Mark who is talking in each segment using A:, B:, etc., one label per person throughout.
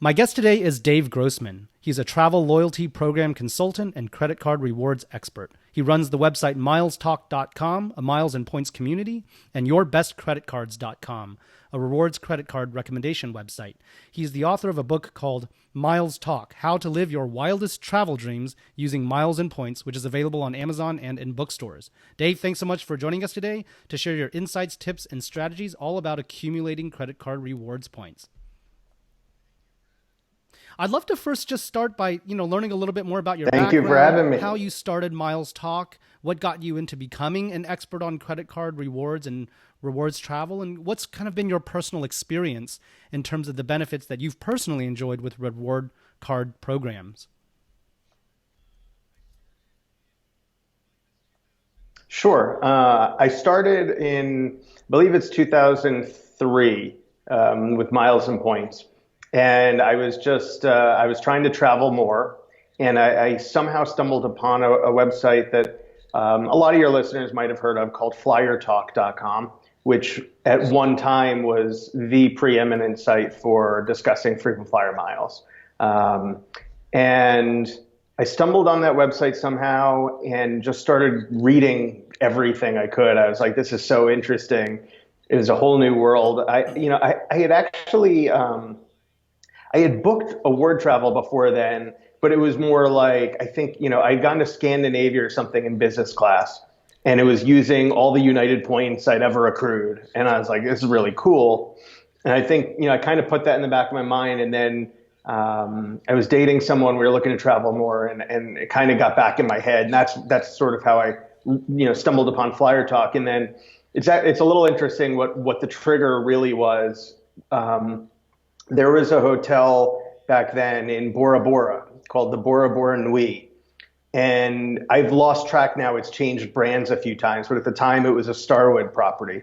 A: My guest today is Dave Grossman. He's a travel loyalty program consultant and credit card rewards expert. He runs the website milestalk.com, a miles and points community, and yourbestcreditcards.com, a rewards credit card recommendation website. He's the author of a book called Miles Talk: How to Live Your Wildest Travel Dreams Using Miles and Points, which is available on Amazon and in bookstores. Dave, thanks so much for joining us today to share your insights, tips, and strategies all about accumulating credit card rewards points. I'd love to first just start by, learning a little bit more about your background.
B: Thank you for having me.
A: How you started Miles Talk, what got you into becoming an expert on credit card rewards and rewards travel, and what's kind of been your personal experience in terms of the benefits that you've personally enjoyed with reward card programs.
B: Sure. I started in, I believe it's 2003, with Miles and Points. And I was I was trying to travel more, and I somehow stumbled upon a website that a lot of your listeners might have heard of called flyertalk.com, which at one time was the preeminent site for discussing frequent flyer miles. And I stumbled on that website somehow and just started reading everything I could. I was like, this is so interesting. It was a whole new world. I had actually, I had booked a word travel before then, but it was more like, I think, I'd gone to Scandinavia or something in business class, and it was using all the United points I'd ever accrued. And I was like, this is really cool. And I think, I kind of put that in the back of my mind. And then I was dating someone, we were looking to travel more, and it kind of got back in my head. And that's sort of how I, stumbled upon Flyer Talk. And then it's a little interesting what the trigger really was. There was a hotel back then in Bora Bora called the Bora Bora Nui. And I've lost track now. It's changed brands a few times, but at the time it was a Starwood property.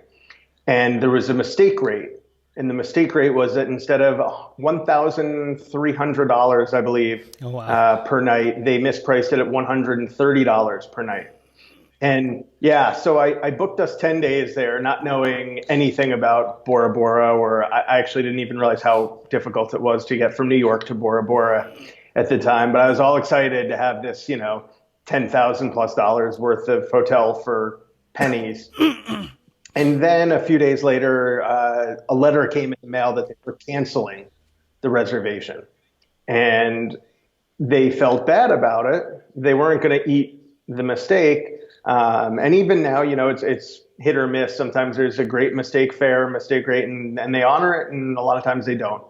B: And there was a mistake rate. And the mistake rate was that instead of $1,300, I believe, per night, they mispriced it at $130 per night. And yeah, so I booked us 10 days there, not knowing anything about Bora Bora, or I actually didn't even realize how difficult it was to get from New York to Bora Bora at the time. But I was all excited to have this, $10,000+ worth of hotel for pennies. And then a few days later, a letter came in the mail that they were canceling the reservation. And they felt bad about it. They weren't going to eat the mistake. And even now, it's hit or miss. Sometimes there's a great mistake rate, and they honor it, and a lot of times they don't.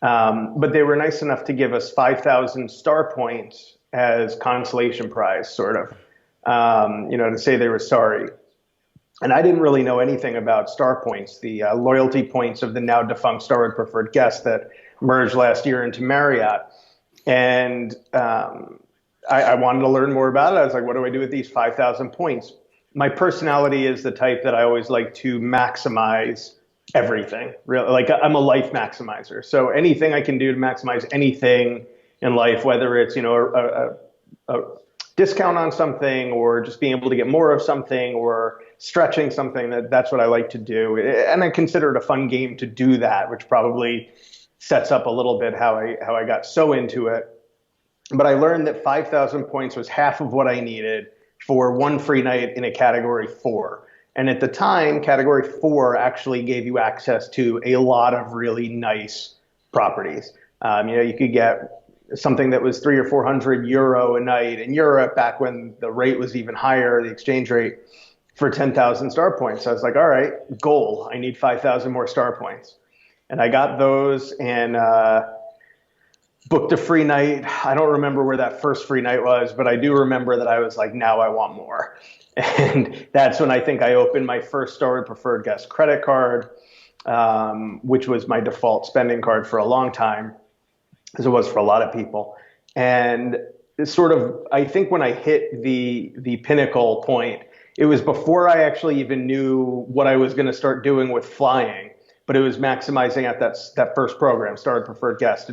B: But they were nice enough to give us 5,000 star points as consolation prize, sort of, to say they were sorry. And I didn't really know anything about star points, the loyalty points of the now defunct Starwood Preferred Guest that merged last year into Marriott. And I wanted to learn more about it. I was like, what do I do with these 5,000 points? My personality is the type that I always like to maximize everything. Really, like I'm a life maximizer. So anything I can do to maximize anything in life, whether it's, a discount on something, or just being able to get more of something, or stretching something, that's what I like to do. And I consider it a fun game to do that, which probably sets up a little bit how I got so into it. But I learned that 5,000 points was half of what I needed for one free night in a category 4. And at the time, category 4 actually gave you access to a lot of really nice properties. You could get something that was 300 or 400 euro a night in Europe back when the rate was even higher, the exchange rate, for 10,000 star points. So I was like, all right, goal. I need 5,000 more star points. And I got those, and booked a free night. I don't remember where that first free night was, but I do remember that I was like, now I want more. And that's when I think I opened my first Starwood Preferred Guest credit card, which was my default spending card for a long time, as it was for a lot of people. And it's sort of, I think when I hit the pinnacle point, it was before I actually even knew what I was going to start doing with flying, but it was maximizing at that first program, Starwood Preferred Guest.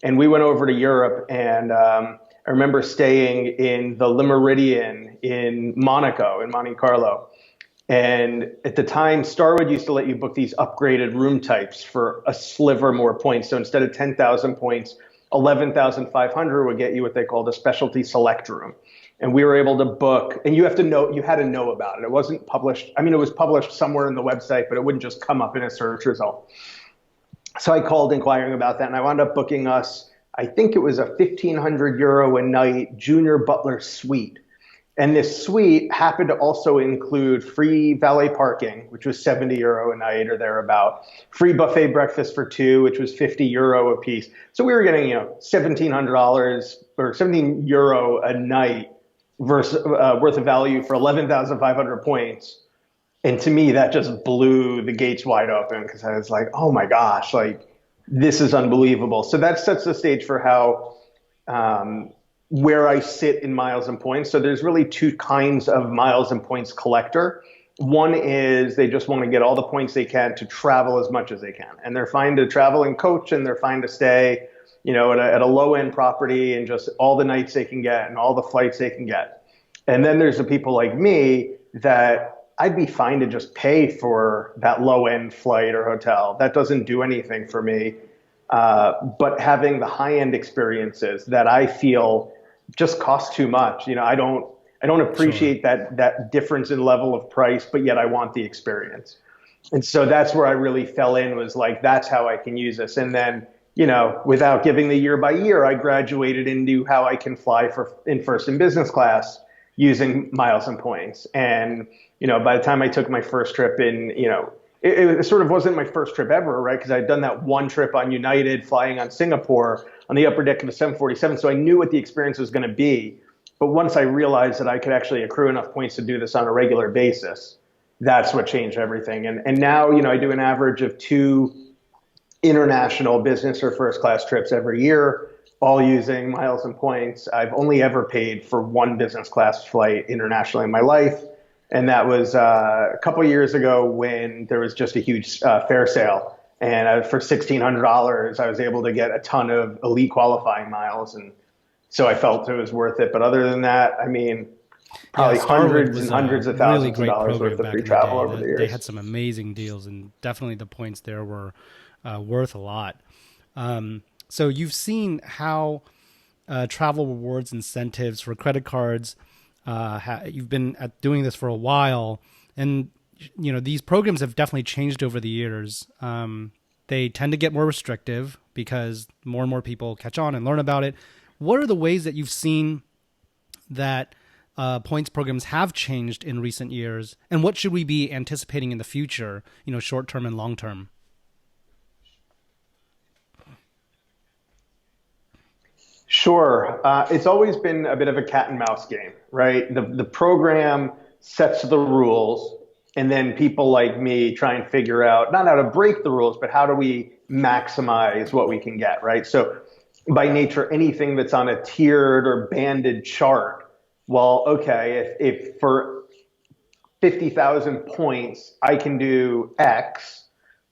B: And we went over to Europe, and I remember staying in the Le Méridien in Monaco, in Monte Carlo. And at the time, Starwood used to let you book these upgraded room types for a sliver more points. So instead of 10,000 points, 11,500 would get you what they called a specialty select room. And we were able to book, and you had to know about it. It wasn't published. I mean, it was published somewhere in the website, but it wouldn't just come up in a search result. So I called inquiring about that, and I wound up booking us, I think it was a €1,500 a night junior butler suite. And this suite happened to also include free valet parking, which was €70 a night or thereabout, free buffet breakfast for two, which was €50 a piece. So we were getting, $1,700 or €17 a night versus, worth of value for 11,500 points. And to me, that just blew the gates wide open because I was like, oh my gosh, like this is unbelievable. So that sets the stage for how, where I sit in miles and points. So there's really two kinds of miles and points collector. One is they just want to get all the points they can to travel as much as they can. And they're fine to travel and coach, and they're fine to stay, at a low end property and just all the nights they can get and all the flights they can get. And then there's the people like me that I'd be fine to just pay for that low end flight or hotel. That doesn't do anything for me. But having the high end experiences that I feel just cost too much. I don't appreciate that difference in level of price, but yet I want the experience. And so that's where I really fell in, was like, that's how I can use this. And then, without giving the year by year, I graduated into how I can fly in first and business class using miles and points. And, by the time I took my first trip it sort of wasn't my first trip ever, right? Because I'd done that one trip on United flying on Singapore on the upper deck of a 747. So I knew what the experience was going to be. But once I realized that I could actually accrue enough points to do this on a regular basis, that's what changed everything. And now, I do an average of 2 international business or first class trips every year, all using miles and points. I've only ever paid for one business class flight internationally in my life. And that was a couple of years ago when there was just a huge fare sale. And for $1,600, I was able to get a ton of elite qualifying miles. And so I felt it was worth it. But other than that, I mean, probably hundreds and hundreds of thousands of dollars worth of free travel over the years.
A: They had some amazing deals, and definitely the points there were worth a lot. So you've seen how travel rewards incentives for credit cards, you've been doing this for a while, and these programs have definitely changed over the years. They tend to get more restrictive because more and more people catch on and learn about it. What are the ways that you've seen that points programs have changed in recent years, and what should we be anticipating in the future, short term and long term?
B: Sure. It's always been a bit of a cat and mouse game, right? The program sets the rules, and then people like me try and figure out not how to break the rules, but how do we maximize what we can get, right? So by nature, anything that's on a tiered or banded chart, well, okay, if for 50,000 points, I can do X,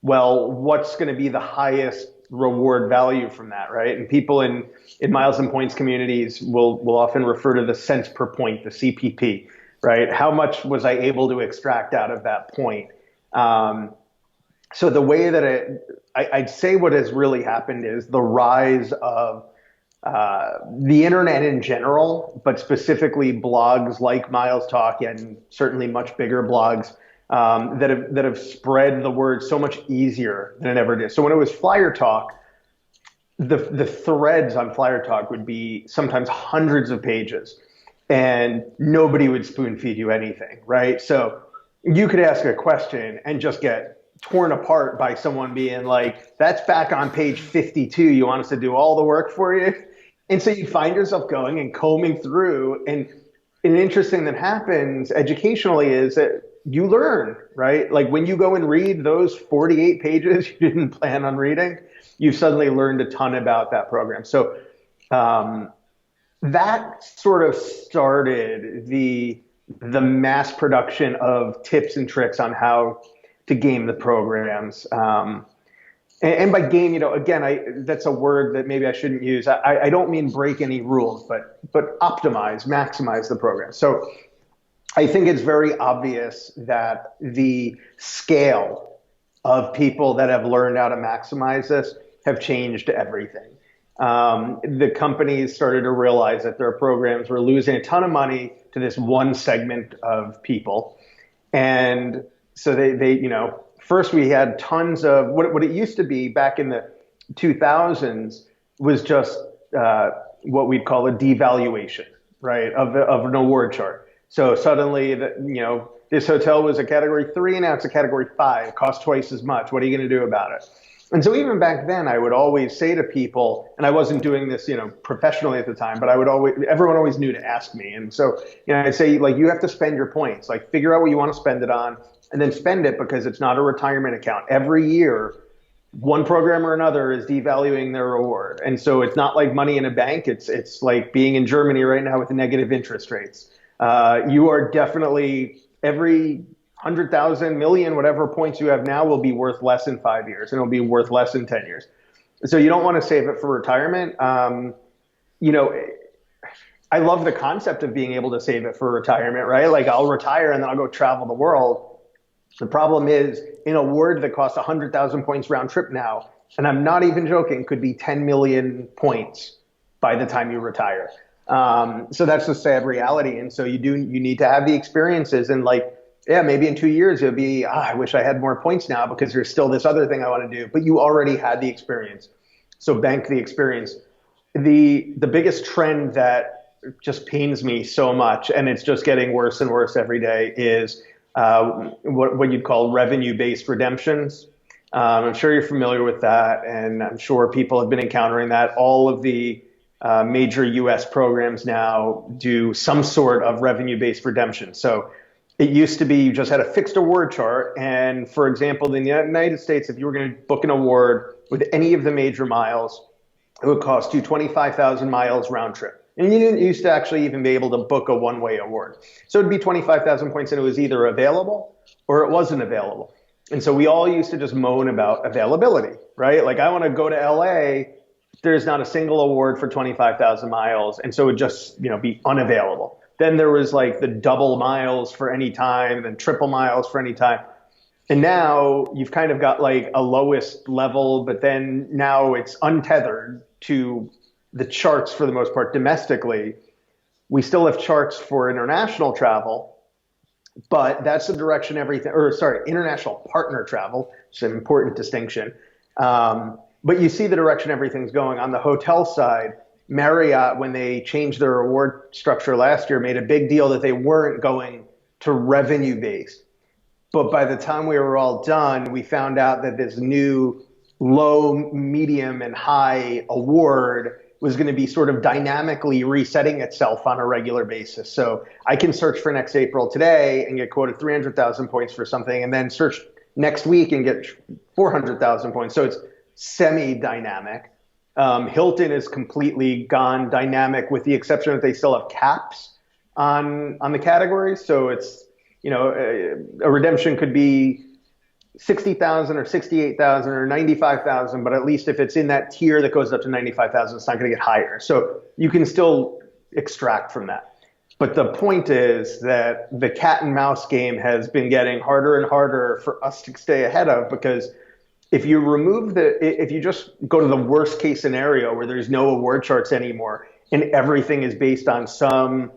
B: well, what's going to be the highest reward value from that, right? And people in miles and points communities will often refer to the cents per point, the CPP, right? How much was I able to extract out of that point? So the way that I'd say what has really happened is the rise of the internet in general, but specifically blogs like Miles Talk and certainly much bigger blogs that have spread the word so much easier than it ever did. So when it was Flyer Talk, the threads on Flyer Talk would be sometimes hundreds of pages, and nobody would spoon feed you anything, right? So you could ask a question and just get torn apart by someone being like, that's back on page 52. You want us to do all the work for you? And so you find yourself going and combing through. And an interesting that happens educationally is that you learn, right? Like when you go and read those 48 pages you didn't plan on reading, you've suddenly learned a ton about that program. So that sort of started the mass production of tips and tricks on how to game the programs. And by game, again, that's a word that maybe I shouldn't use. I don't mean break any rules, but optimize, maximize the program. So I think it's very obvious that the scale of people that have learned how to maximize this have changed everything. The companies started to realize that their programs were losing a ton of money to this one segment of people. And so first we had tons of what it used to be back in the 2000s was just what we'd call a devaluation, right, of an award chart. So suddenly, this hotel was a category 3, and now it's a category 5. It costs twice as much. What are you going to do about it? And so even back then, I would always say to people, and I wasn't doing this, professionally at the time, but everyone always knew to ask me. And so, I'd say, like, you have to spend your points, like figure out what you want to spend it on and then spend it, because it's not a retirement account. Every year, one program or another is devaluing their reward. And so it's not like money in a bank. It's like being in Germany right now with negative interest rates. You are definitely every 100,000, million, whatever points you have now will be worth less in 5 years, and it'll be worth less in 10 years. So you don't want to save it for retirement. I love the concept of being able to save it for retirement, right? Like, I'll retire and then I'll go travel the world. The problem is, an award that costs 100,000 points round trip now, and I'm not even joking, could be 10 million points by the time you retire. So that's the sad reality. And so you need to have the experiences, and maybe in 2 years you'll be, I wish I had more points now because there's still this other thing I want to do, but you already had the experience. So bank the experience. The biggest trend that just pains me so much, and it's just getting worse and worse every day, is what you'd call revenue-based redemptions. I'm sure you're familiar with that, and I'm sure people have been encountering that. All of the major U.S. programs now do some sort of revenue-based redemption. So it used to be you just had a fixed award chart. And for example, in the United States, if you were going to book an award with any of the major miles, it would cost you 25,000 miles round trip. And you didn't used to actually even be able to book a one-way award. So it'd be 25,000 points, and it was either available or it wasn't available. And so we all used to just moan about availability, right? Like, I want to go to LA. There's not a single award for 25,000 miles. And so it would just, be unavailable. Then there was like the double miles for any time and triple miles for any time. And now you've kind of got like a lowest level, but then now it's untethered to the charts for the most part domestically. We still have charts for international travel, but that's the direction international partner travel. It's an important distinction. But you see the direction everything's going. On the hotel side, Marriott, when they changed their reward structure last year, made a big deal that they weren't going to revenue-based. But by the time we were all done, we found out that this new low, medium, and high award was going to be sort of dynamically resetting itself on a regular basis. So I can search for next April today and get quoted 300,000 points for something, and then search next week and get 400,000 points. So it's semi-dynamic. Hilton is completely gone dynamic, with the exception that they still have caps on the categories. So it's, a redemption could be 60,000 or 68,000 or 95,000, but at least if it's in that tier that goes up to 95,000, it's not going to get higher. So you can still extract from that. But the point is that the cat and mouse game has been getting harder and harder for us to stay ahead of, because if you just go to the worst case scenario where there's no award charts anymore and everything is based on some,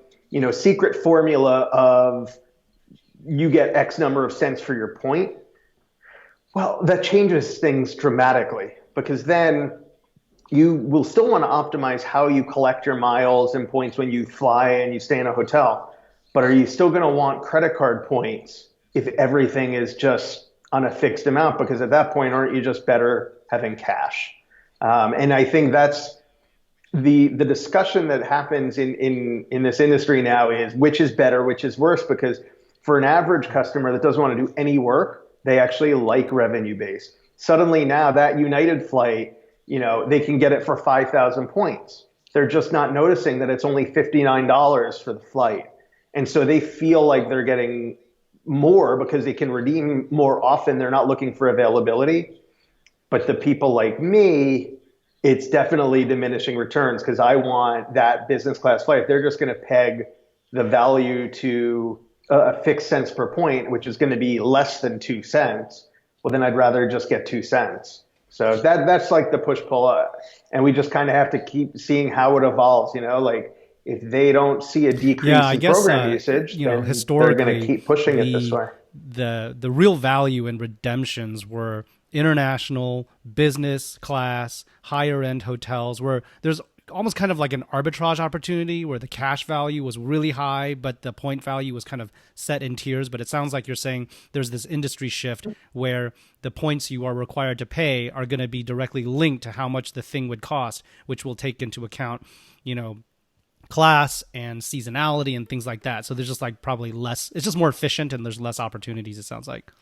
B: secret formula of you get X number of cents for your point, well, that changes things dramatically, because then you will still want to optimize how you collect your miles and points when you fly and you stay in a hotel. But are you still going to want credit card points if everything is just on a fixed amount? Because at that point, aren't you just better having cash? And I think that's the discussion that happens in this industry now is which is better, which is worse, because for an average customer that doesn't want to do any work, they actually like revenue based. Suddenly now that United flight, they can get it for 5,000 points. They're just not noticing that it's only $59 for the flight. And so they feel like they're getting more because they can redeem more often. They're not looking for availability. But the people like me, it's definitely diminishing returns, because I want that business class flight. If they're just going to peg the value to a fixed cents per point, which is going to be less than 2 cents, well, then I'd rather just get 2 cents. So that's like the push pull, and we just kind of have to keep seeing how it evolves. Like if they don't see a
A: Yeah,
B: decrease
A: I
B: in
A: guess
B: program usage, then they're going to
A: historically
B: keep pushing it this
A: the
B: way.
A: the real value in redemptions were international, business class, higher end hotels where there's almost kind of like an arbitrage opportunity where the cash value was really high, but the point value was kind of set in tiers. But it sounds like you're saying there's this industry shift where the points you are required to pay are going to be directly linked to how much the thing would cost, which will take into account, class and seasonality and things like that. So there's just like probably less, it's just more efficient and there's less opportunities, it sounds like.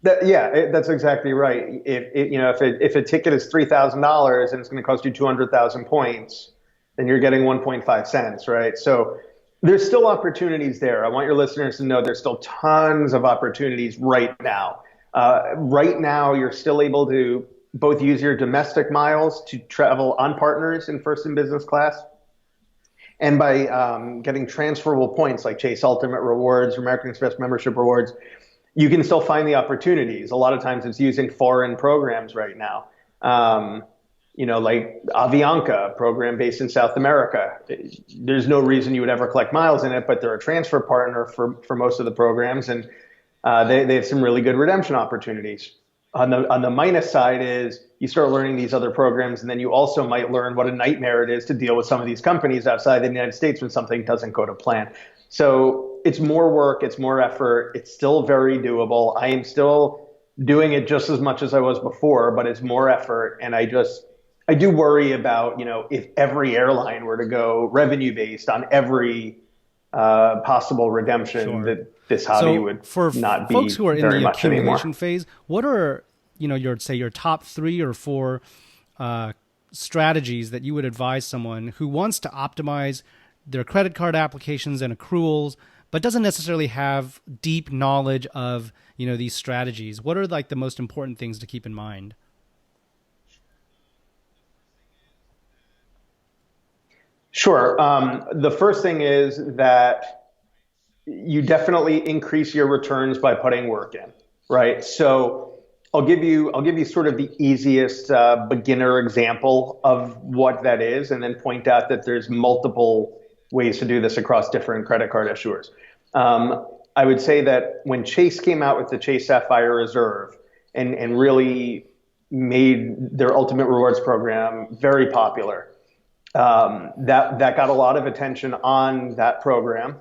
B: That's exactly right. If a ticket is $3,000 and it's going to cost you 200,000 points, then you're getting 1.5 cents, right? So there's still opportunities there. I want your listeners to know there's still tons of opportunities right now. Right now, you're still able to both use your domestic miles to travel on partners in first and business class, and by getting transferable points like Chase Ultimate Rewards or American Express membership rewards, you can still find the opportunities. A lot of times it's using foreign programs right now. Like Avianca, a program based in South America. There's no reason you would ever collect miles in it, but they're a transfer partner for most of the programs, and they have some really good redemption opportunities. On the minus side is you start learning these other programs, and then you also might learn what a nightmare it is to deal with some of these companies outside the United States when something doesn't go to plan. So it's more work, it's more effort, it's still very doable. I am still doing it just as much as I was before, but it's more effort. And I do worry about, if every airline were to go revenue based on every possible redemption,
A: Sure.
B: that this hobby would
A: for
B: not be
A: folks who are in
B: very
A: the
B: much
A: accumulation
B: anymore.
A: phase, what are your top 3 or 4 strategies that you would advise someone who wants to optimize their credit card applications and accruals, but doesn't necessarily have deep knowledge of these strategies? What are like the most important things to keep in mind?
B: Sure. The first thing is that you definitely increase your returns by putting work in, right? So I'll give you sort of the easiest beginner example of what that is, and then point out that there's multiple ways to do this across different credit card issuers. I would say that when Chase came out with the Chase Sapphire Reserve and really made their Ultimate Rewards program very popular, that got a lot of attention on that program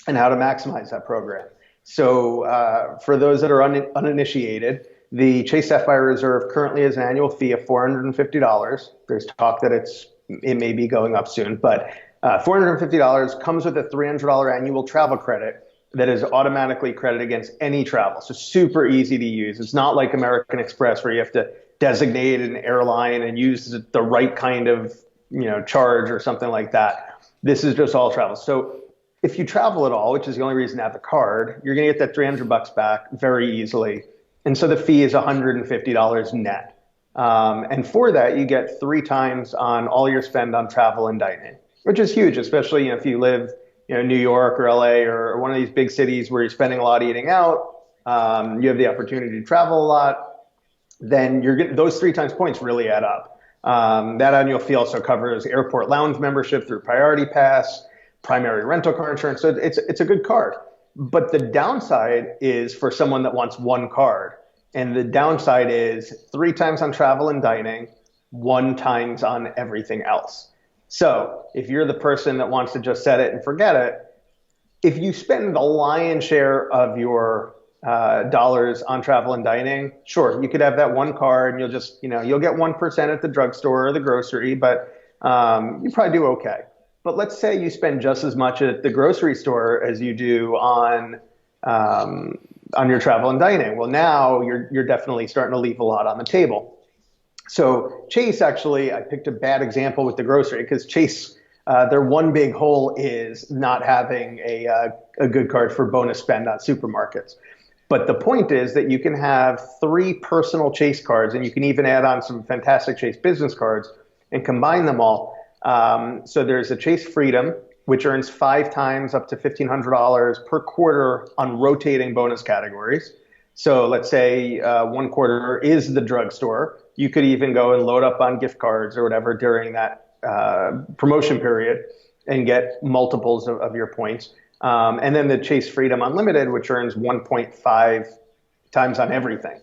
B: and how to maximize that program. So for those that are uninitiated, the Chase Sapphire Reserve currently has an annual fee of $450. There's talk that it may be going up soon, but $450 comes with a $300 annual travel credit that is automatically credited against any travel. So super easy to use. It's not like American Express where you have to designate an airline and use the right kind of charge or something like that. This is just all travel. So if you travel at all, which is the only reason to have the card, you're going to get that $300 back very easily. And so the fee is $150 net. And for that, you get 3 times on all your spend on travel and dining, which is huge, especially if you live New York or LA or one of these big cities where you're spending a lot eating out. You have the opportunity to travel a lot. Then you're getting those 3 times points really add up. That annual fee also covers airport lounge membership through Priority Pass, primary rental car insurance. So it's a good card. But the downside is for someone that wants one card. And the downside is 3 times on travel and dining, 1 times on everything else. So if you're the person that wants to just set it and forget it, if you spend the lion's share of your dollars on travel and dining, sure, you could have that one card and you'll get 1% at the drugstore or the grocery, but you probably do okay. But let's say you spend just as much at the grocery store as you do on your travel and dining. Well, now you're definitely starting to leave a lot on the table. So Chase, actually, I picked a bad example with the grocery because Chase, their one big hole is not having a good card for bonus spend on supermarkets. But the point is that you can have 3 personal Chase cards, and you can even add on some fantastic Chase business cards and combine them all. So there's a Chase Freedom, which earns 5 times up to $1,500 per quarter on rotating bonus categories. So let's say one quarter is the drugstore. You could even go and load up on gift cards or whatever during that promotion period and get multiples of your points. And then the Chase Freedom Unlimited, which earns 1.5 times on everything.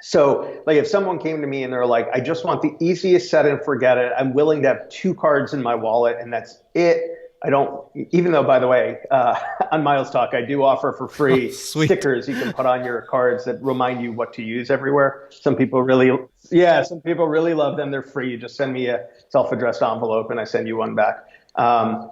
B: So like if someone came to me and they're like, I just want the easiest set and forget it. I'm willing to have 2 cards in my wallet and that's it. I don't, even though, by the way, on Miles Talk, I do offer for free stickers you can put on your cards that remind you what to use everywhere. Some people really love them. They're free. You just send me a self-addressed envelope and I send you one back.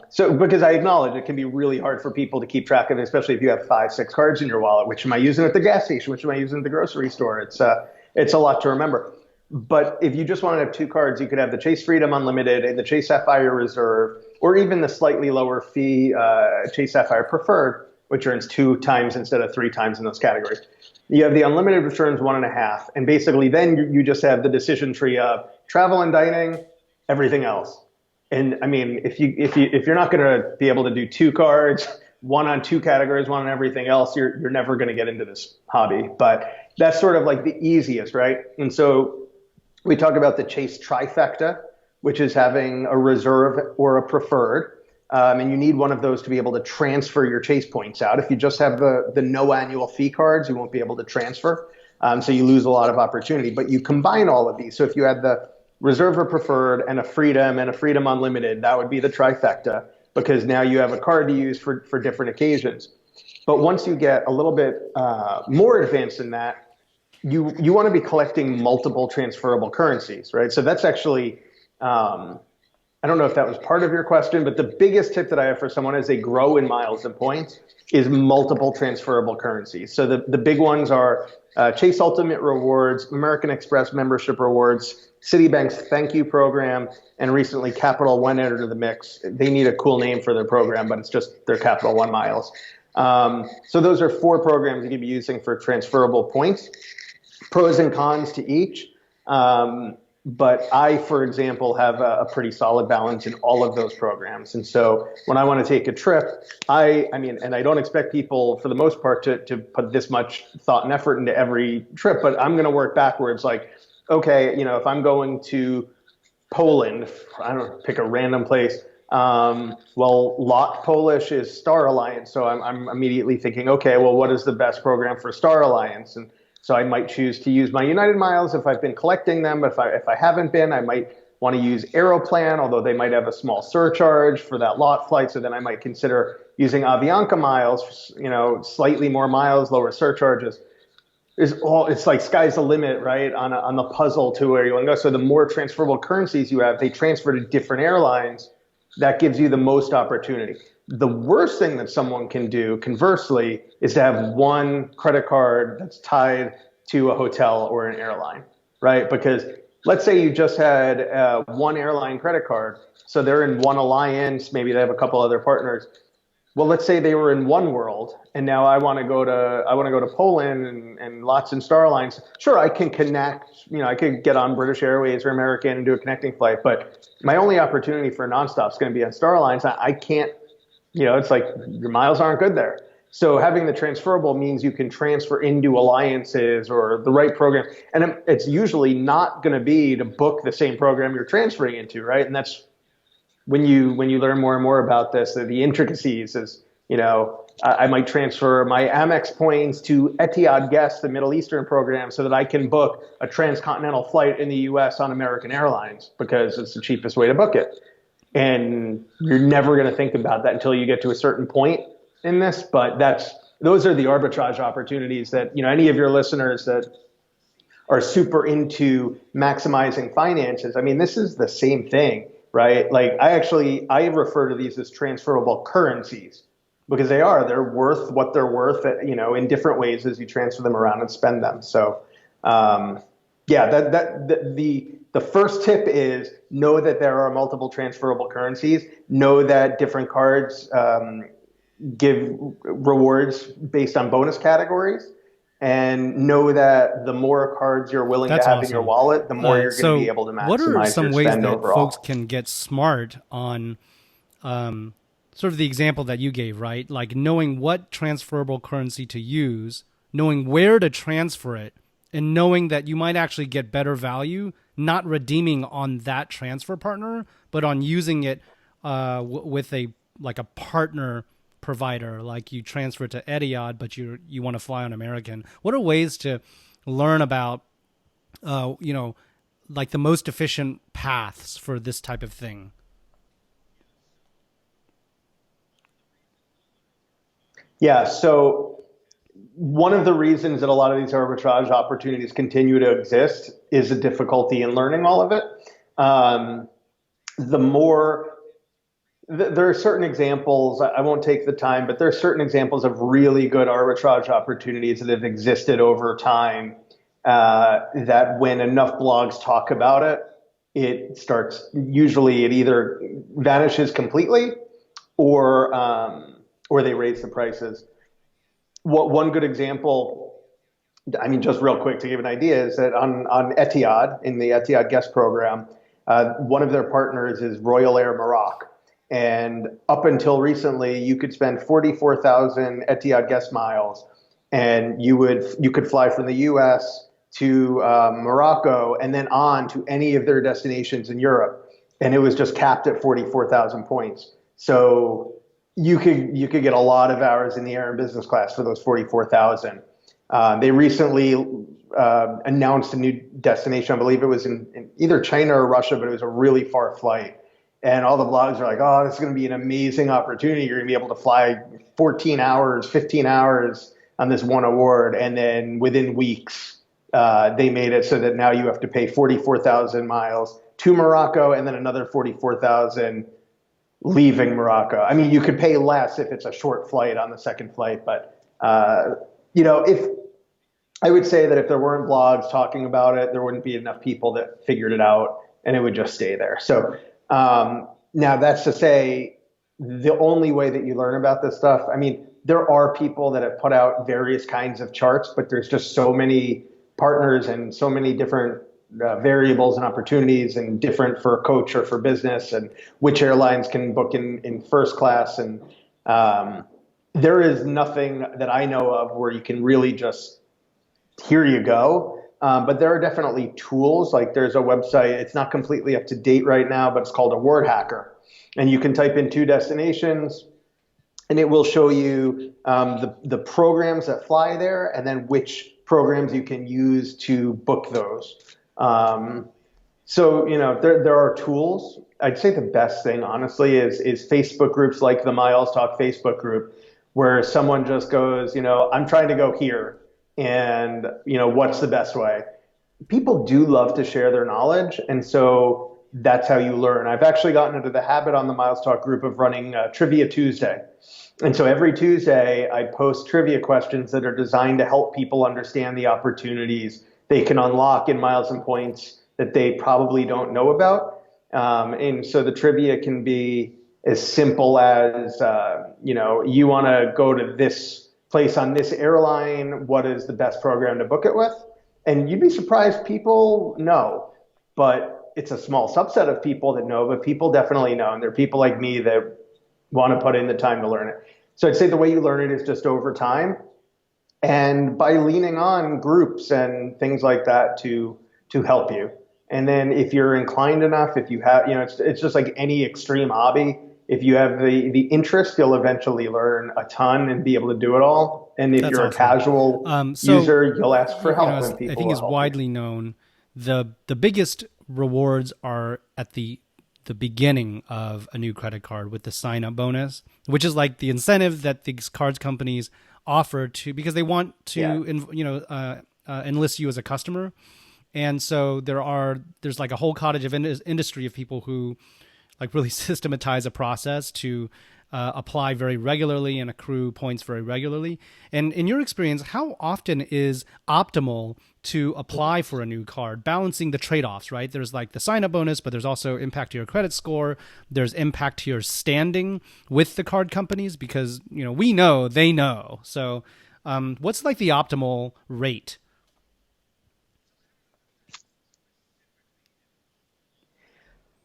B: So because I acknowledge it can be really hard for people to keep track of it, especially if you have 5, 6 cards in your wallet. Which am I using at the gas station? Which am I using at the grocery store? It's a lot to remember. But if you just want to have 2 cards, you could have the Chase Freedom Unlimited, the Chase Sapphire Reserve, or even the slightly lower fee Chase Sapphire Preferred, which earns 2 times instead of 3 times in those categories. You have the Unlimited, which earns 1.5, and basically then you just have the decision tree of travel and dining, everything else. And I mean, if you're not going to be able to do 2 cards, 1 on 2 categories, 1 on everything else, you're never going to get into this hobby. But that's sort of like the easiest, right? And so we talk about the Chase Trifecta, which is having a reserve or a preferred. And you need one of those to be able to transfer your Chase points out. If you just have the no annual fee cards, you won't be able to transfer. So you lose a lot of opportunity. But you combine all of these. So if you had the reserve or preferred and a Freedom Unlimited, that would be the trifecta, because now you have a card to use for different occasions. But once you get a little bit more advanced than that, you want to be collecting multiple transferable currencies, right? So that's actually, I don't know if that was part of your question, but the biggest tip that I have for someone as they grow in miles and points is multiple transferable currencies. So the big ones are Chase Ultimate Rewards, American Express membership rewards, Citibank's Thank You program, and recently Capital One entered the mix. They need a cool name for their program, but it's just their Capital One miles. So those are 4 programs you could be using for transferable points. Pros and cons to each. But I, for example, have a pretty solid balance in all of those programs. And so when I want to take a trip, I mean, and I don't expect people for the most part to put this much thought and effort into every trip, but I'm going to work backwards. Like, okay, if I'm going to Poland, I don't know, pick a random place. Well, Lot Polish is Star Alliance. So I'm immediately thinking, okay, well, what is the best program for Star Alliance? And so I might choose to use my United miles if I've been collecting them. But if I haven't been, I might want to use Aeroplan, although they might have a small surcharge for that lot flight. So then I might consider using Avianca miles, slightly more miles, lower surcharges. It's like sky's the limit, right? On the puzzle to where you want to go. So the more transferable currencies you have, they transfer to different airlines. That gives you the most opportunity. The worst thing that someone can do, conversely, is to have one credit card that's tied to a hotel or an airline, right? Because let's say you just had one airline credit card, so they're in one alliance, maybe they have a couple other partners. Well, let's say they were in One World, and now I want to go to Poland and lots in Star Alliance. Sure, I can connect. I could get on British Airways or American and do a connecting flight, but my only opportunity for a nonstop is going to be on Star Alliance. I can't. It's like your miles aren't good there. So having the transferable means you can transfer into alliances or the right program, and it's usually not going to be to book the same program you're transferring into, right? And that's when you learn more and more about this, the intricacies is, I might transfer my Amex points to Etihad Guest, the Middle Eastern program, so that I can book a transcontinental flight in the U.S. on American Airlines because it's the cheapest way to book it. And you're never going to think about that until you get to a certain point in this. But those are the arbitrage opportunities that, any of your listeners that are super into maximizing finances. I mean, this is the same thing, right? Like I refer to these as transferable currencies because they're worth what they're worth, in different ways as you transfer them around and spend them. So, the first tip is know that there are multiple transferable currencies. Know that different cards give rewards based on bonus categories. and know that the more cards you're willing to
A: That's
B: have in your
A: awesome.
B: wallet, the more you're going to be
A: So
B: able to
A: what are
B: maximize your
A: some ways
B: spend
A: that folks
B: overall.
A: can get smart on sort of the example that you gave, right? Like knowing what transferable currency to use, knowing where to transfer it, and knowing that you might actually get better value, not redeeming on that transfer partner, but on using it with a like a partner provider, like you transfer to Etihad, but you want to fly on American. What are ways to learn about, like the most efficient paths for this type of thing?
B: Yeah, so one of the reasons that a lot of these arbitrage opportunities continue to exist is a difficulty in learning all of it. Um, the more there are certain examples, I won't take the time, but there are certain examples of really good arbitrage opportunities that have existed over time, that when enough blogs talk about it, it either vanishes completely or they raise the prices. One good example, I mean, just real quick to give an idea, is that on Etihad, in the Etihad guest program, one of their partners is Royal Air Morocco. And up until recently, you could spend 44,000 Etihad guest miles, and you could fly from the U.S. to Morocco and then on to any of their destinations in Europe, and it was just capped at 44,000 points. So you could get a lot of hours in the air and business class for those 44,000. They recently announced a new destination. I believe it was in either China or Russia, but it was a really far flight. And all the blogs are like, oh, this is going to be an amazing opportunity. You're going to be able to fly 14 hours, 15 hours on this one award. And then within weeks, they made it so that now you have to pay 44,000 miles to Morocco and then another 44,000 leaving Morocco. I mean, you could pay less if it's a short flight on the second flight. But, if I would say that if there weren't blogs talking about it, there wouldn't be enough people that figured it out, and it would just stay there. So now that's to say the only way that you learn about this stuff, I mean, there are people that have put out various kinds of charts, but there's just so many partners and so many different variables and opportunities, and different for coach or for business, and which airlines can book in first class. And there is nothing that I know of where you can really just, here you go. But there are definitely tools. Like there's a website, it's not completely up to date right now, but it's called Award Hacker. And you can type in 2 destinations and it will show you the programs that fly there, and then which programs you can use to book those. So, there are tools. I'd say the best thing, honestly, is Facebook groups like the Miles Talk Facebook group, where someone just goes, I'm trying to go here. And, what's the best way? People do love to share their knowledge. And so that's how you learn. I've actually gotten into the habit on the Miles Talk group of running Trivia Tuesday. And so every Tuesday I post trivia questions that are designed to help people understand the opportunities they can unlock in miles and points that they probably don't know about. And so the trivia can be as simple as, you want to go to this place on this airline, what is the best program to book it with? And you'd be surprised, people know, but it's a small subset of people that know, but people definitely know. And there are people like me that want to put in the time to learn it. So I'd say the way you learn it is just over time, and by leaning on groups and things like that to help you. And then if you're inclined enough, if you have, it's just like any extreme hobby. If you have the interest, you'll eventually learn a ton and be able to do it all. And if
A: That's
B: you're
A: awesome.
B: a casual user, you'll ask for help. And people
A: I think
B: will
A: it's
B: help
A: widely
B: you.
A: known the biggest rewards are at the beginning of a new credit card with the sign up bonus, which is like the incentive that these cards companies offer to, because they want to enlist you as a customer. And so there's like a whole cottage of industry of people who like really systematize a process to apply very regularly and accrue points very regularly. And in your experience, how often is optimal to apply for a new card, balancing the trade-offs, right? There's like the sign-up bonus, but there's also impact to your credit score. There's impact to your standing with the card companies, because, we know they know. So What's like the optimal rate?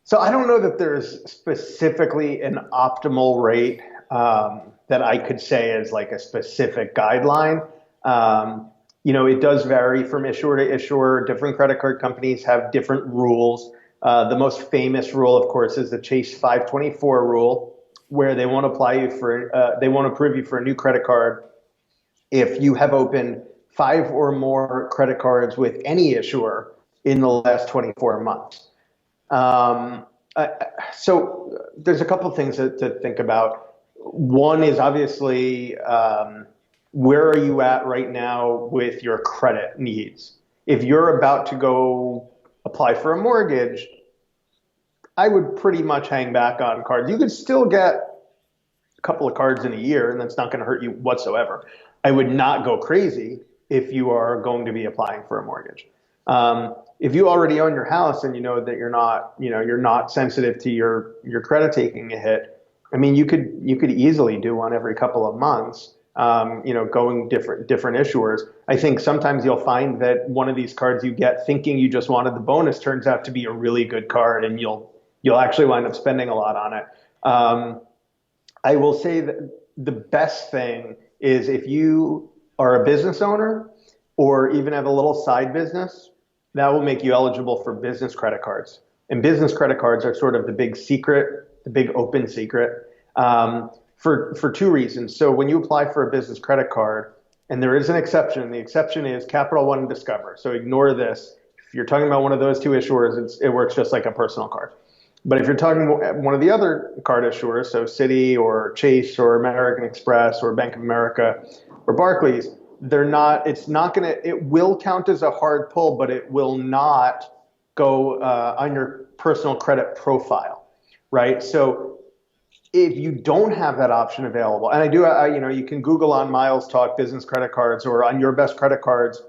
B: So I don't know that there's specifically an optimal rate that I could say as like a specific guideline. It does vary from issuer to issuer. Different credit card companies have different rules. The most famous rule, of course, is the Chase 524 rule, where they won't approve you for a new credit card if you have opened 5 or more credit cards with any issuer in the last 24 months. Um, so there's a couple of things to think about. One is obviously where are you at right now with your credit needs? If you're about to go apply for a mortgage, I would pretty much hang back on cards. You could still get a couple of cards in a year, and that's not going to hurt you whatsoever. I would not go crazy if you are going to be applying for a mortgage. If you already own your house and you know that you're not sensitive to your credit taking a hit, I mean, you could easily do one every couple of months. Going different issuers. I think sometimes you'll find that one of these cards you get thinking you just wanted the bonus turns out to be a really good card, and you'll actually wind up spending a lot on it. I will say that the best thing is if you are a business owner or even have a little side business, that will make you eligible for business credit cards. And business credit cards are sort of the big secret, the big open secret, for two reasons. So when you apply for a business credit card, and there is an exception, the exception is Capital One and Discover. So ignore this. If you're talking about one of those two issuers, it works just like a personal card. But if you're talking one of the other card issuers, so Citi or Chase or American Express or Bank of America or Barclays, it will count as a hard pull, but it will not go on your personal credit profile, right? So if you don't have that option available, and you can Google on Miles Talk business credit cards or on Your Best Credit Cards.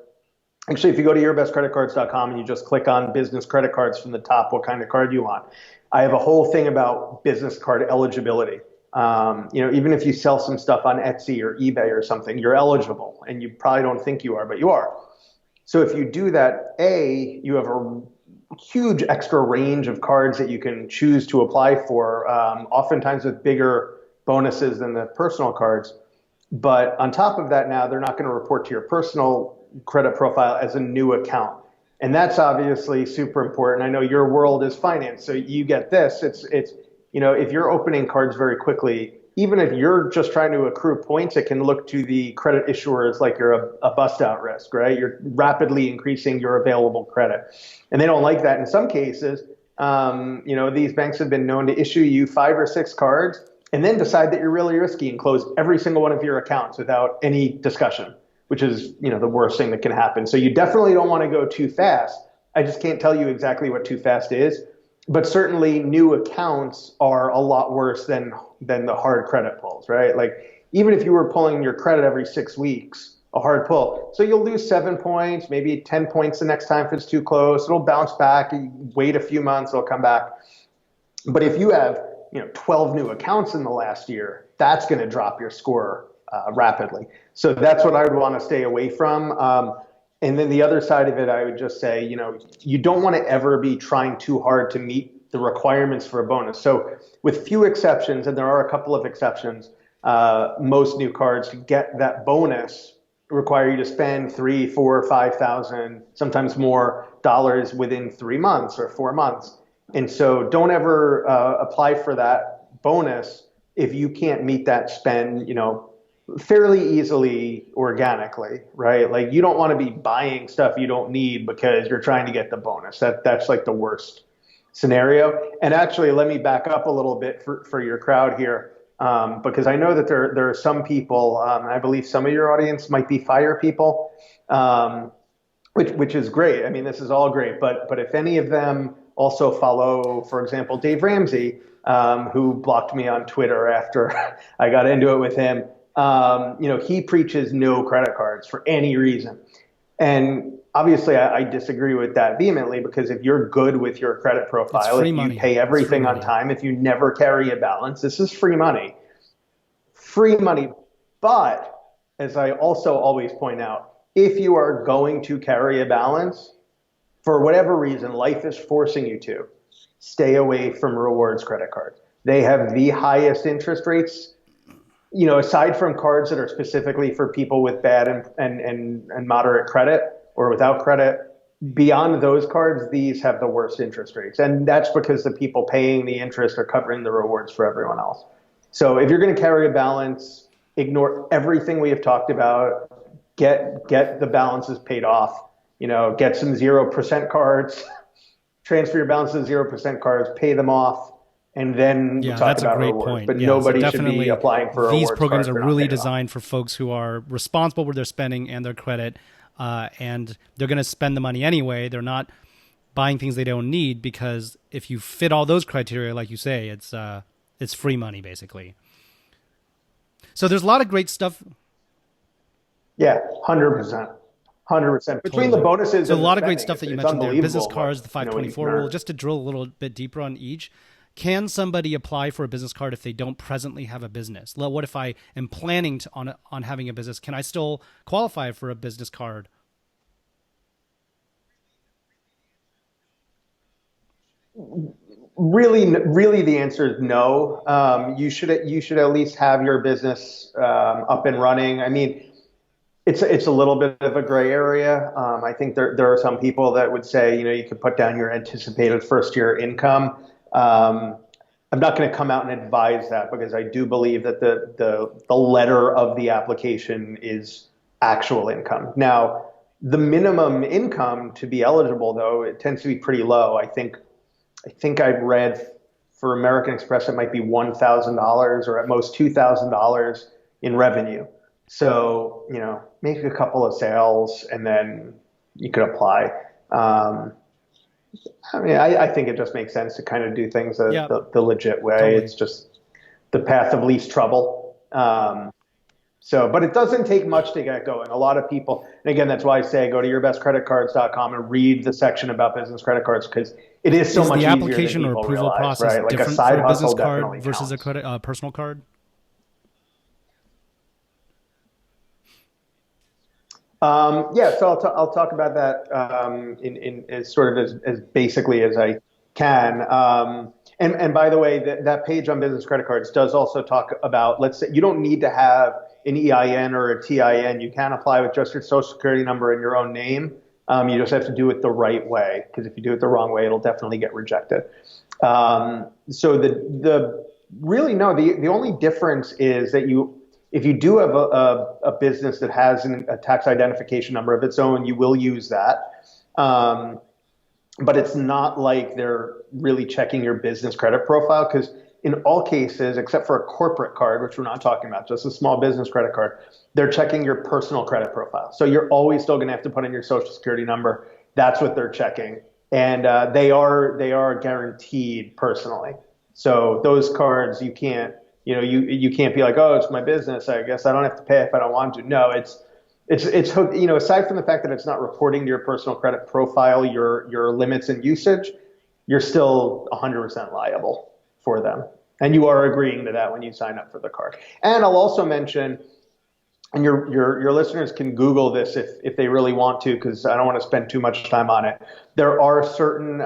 B: Actually, if you go to yourbestcreditcards.com and you just click on business credit cards from the top, what kind of card you want. I have a whole thing about business card eligibility. Even if you sell some stuff on Etsy or eBay or something, you're eligible, and you probably don't think you are, but you are. So if you do that, you have a huge extra range of cards that you can choose to apply for, oftentimes with bigger bonuses than the personal cards. But on top of that, now they're not going to report to your personal credit profile as a new account. And that's obviously super important. I know your world is finance, so you get this. It's if you're opening cards very quickly, even if you're just trying to accrue points, it can look to the credit issuers like you're a bust out risk, right? You're rapidly increasing your available credit. And they don't like that in some cases. These banks have been known to issue you 5 or 6 cards and then decide that you're really risky and close every single one of your accounts without any discussion, which is, the worst thing that can happen. So you definitely don't want to go too fast. I just can't tell you exactly what too fast is, but certainly new accounts are a lot worse than the hard credit pulls, right? Like even if you were pulling your credit every 6 weeks, a hard pull. So you'll lose 7 points, maybe 10 points the next time if it's too close. It'll bounce back. You wait a few months, it'll come back. But if you have 12 new accounts in the last year, that's going to drop your score rapidly. So that's what I would want to stay away from. And then the other side of it, I would just say, you don't want to ever be trying too hard to meet the requirements for a bonus. So with few exceptions, and there are a couple of exceptions, most new cards to get that bonus require you to spend 3, 4, 5,000, sometimes more dollars within 3 months or 4 months. And so don't ever apply for that bonus if you can't meet that spend, fairly easily organically, right? Like you don't want to be buying stuff you don't need because you're trying to get the bonus. That's like the worst scenario. And actually, let me back up a little bit for your crowd here, because I know that there are some people, I believe some of your audience might be fire people, which is great. I mean, this is all great, but if any of them also follow, for example, Dave Ramsey, who blocked me on Twitter after I got into it with him. He preaches no credit cards for any reason. And obviously I disagree with that vehemently, because if you're good with your credit profile, if you pay everything on time, if you never carry a balance, this is free money. Free money. But as I also always point out, if you are going to carry a balance, for whatever reason, life is forcing you to, stay away from rewards credit cards. They have the highest interest rates, aside from cards that are specifically for people with bad and moderate credit or without credit. Beyond those cards, these have the worst interest rates. And that's because the people paying the interest are covering the rewards for everyone else. So if you're going to carry a balance, ignore everything we have talked about, get the balances paid off, get some 0% cards, transfer your balances to 0% cards, pay them off, and then
A: Yeah,
B: talk
A: that's a
B: about
A: great
B: rewards.
A: point.
B: But
A: Yeah, so
B: nobody should be
A: definitely
B: applying for a
A: these
B: rewards
A: programs
B: card
A: are
B: for not
A: really
B: paying it off.
A: designed for folks who are responsible with their spending and their credit, and they're going to spend the money anyway. They're not buying things they don't need, because if you fit all those criteria, like you say, it's free money basically. So there's a lot of great stuff.
B: Yeah, 100%. 100%. Between the
A: Totally.
B: bonuses
A: So a
B: and the
A: lot of great
B: spending,
A: stuff that you
B: it's
A: mentioned there. Business
B: unbelievable
A: cards, the
B: what you can
A: 524 rule.
B: earn.
A: Just to drill a little bit deeper on each, can somebody apply for a business card if they don't presently have a business? What if I am planning on having a business? Can I still qualify for a business card?
B: Really, the answer is no. You should at least have your business up and running. I mean, it's a little bit of a gray area. I think there are some people that would say, you could put down your anticipated first year income. I'm not going to come out and advise that, because I do believe that the letter of the application is actual income. Now, the minimum income to be eligible, though, it tends to be pretty low. I think I've read for American Express it might be $1,000 or at most $2,000 in revenue. So, make a couple of sales and then you could apply. I think it just makes sense to kind of do things
A: Yeah,
B: the legit way.
A: totally.
B: It's just the path of least trouble. But it doesn't take much to get going. A lot of people, and again, that's why I say go to yourbestcreditcards.com and read the section about business credit cards, because it is so
A: Is
B: much
A: the
B: easier than
A: application or
B: people
A: approval
B: realize,
A: process
B: right? Like a
A: different
B: side
A: for a business
B: hustle
A: card
B: definitely
A: versus a
B: counts.
A: personal card?
B: Yeah, so I'll talk about that in as sort of as basically as I can. And by the way, that page on business credit cards does also talk about, let's say you don't need to have an EIN or a TIN. You can apply with just your social security number and your own name. You just have to do it the right way, because if you do it the wrong way, it'll definitely get rejected. So the really no, the only difference is that if you do have a business that has a tax identification number of its own, you will use that. But it's not like they're really checking your business credit profile, because in all cases, except for a corporate card, which we're not talking about, just a small business credit card, they're checking your personal credit profile. So you're always still going to have to put in your social security number. That's what they're checking. And they are guaranteed personally. So those cards, you can't, you can't be like, oh, it's my business, I guess I don't have to pay if I don't want to. No, it's hooked, aside from the fact that it's not reporting to your personal credit profile your limits and usage, you're still 100% liable for them. And you are agreeing to that when you sign up for the card. And I'll also mention, and your listeners can Google this if they really want to, because I don't want to spend too much time on it. There are certain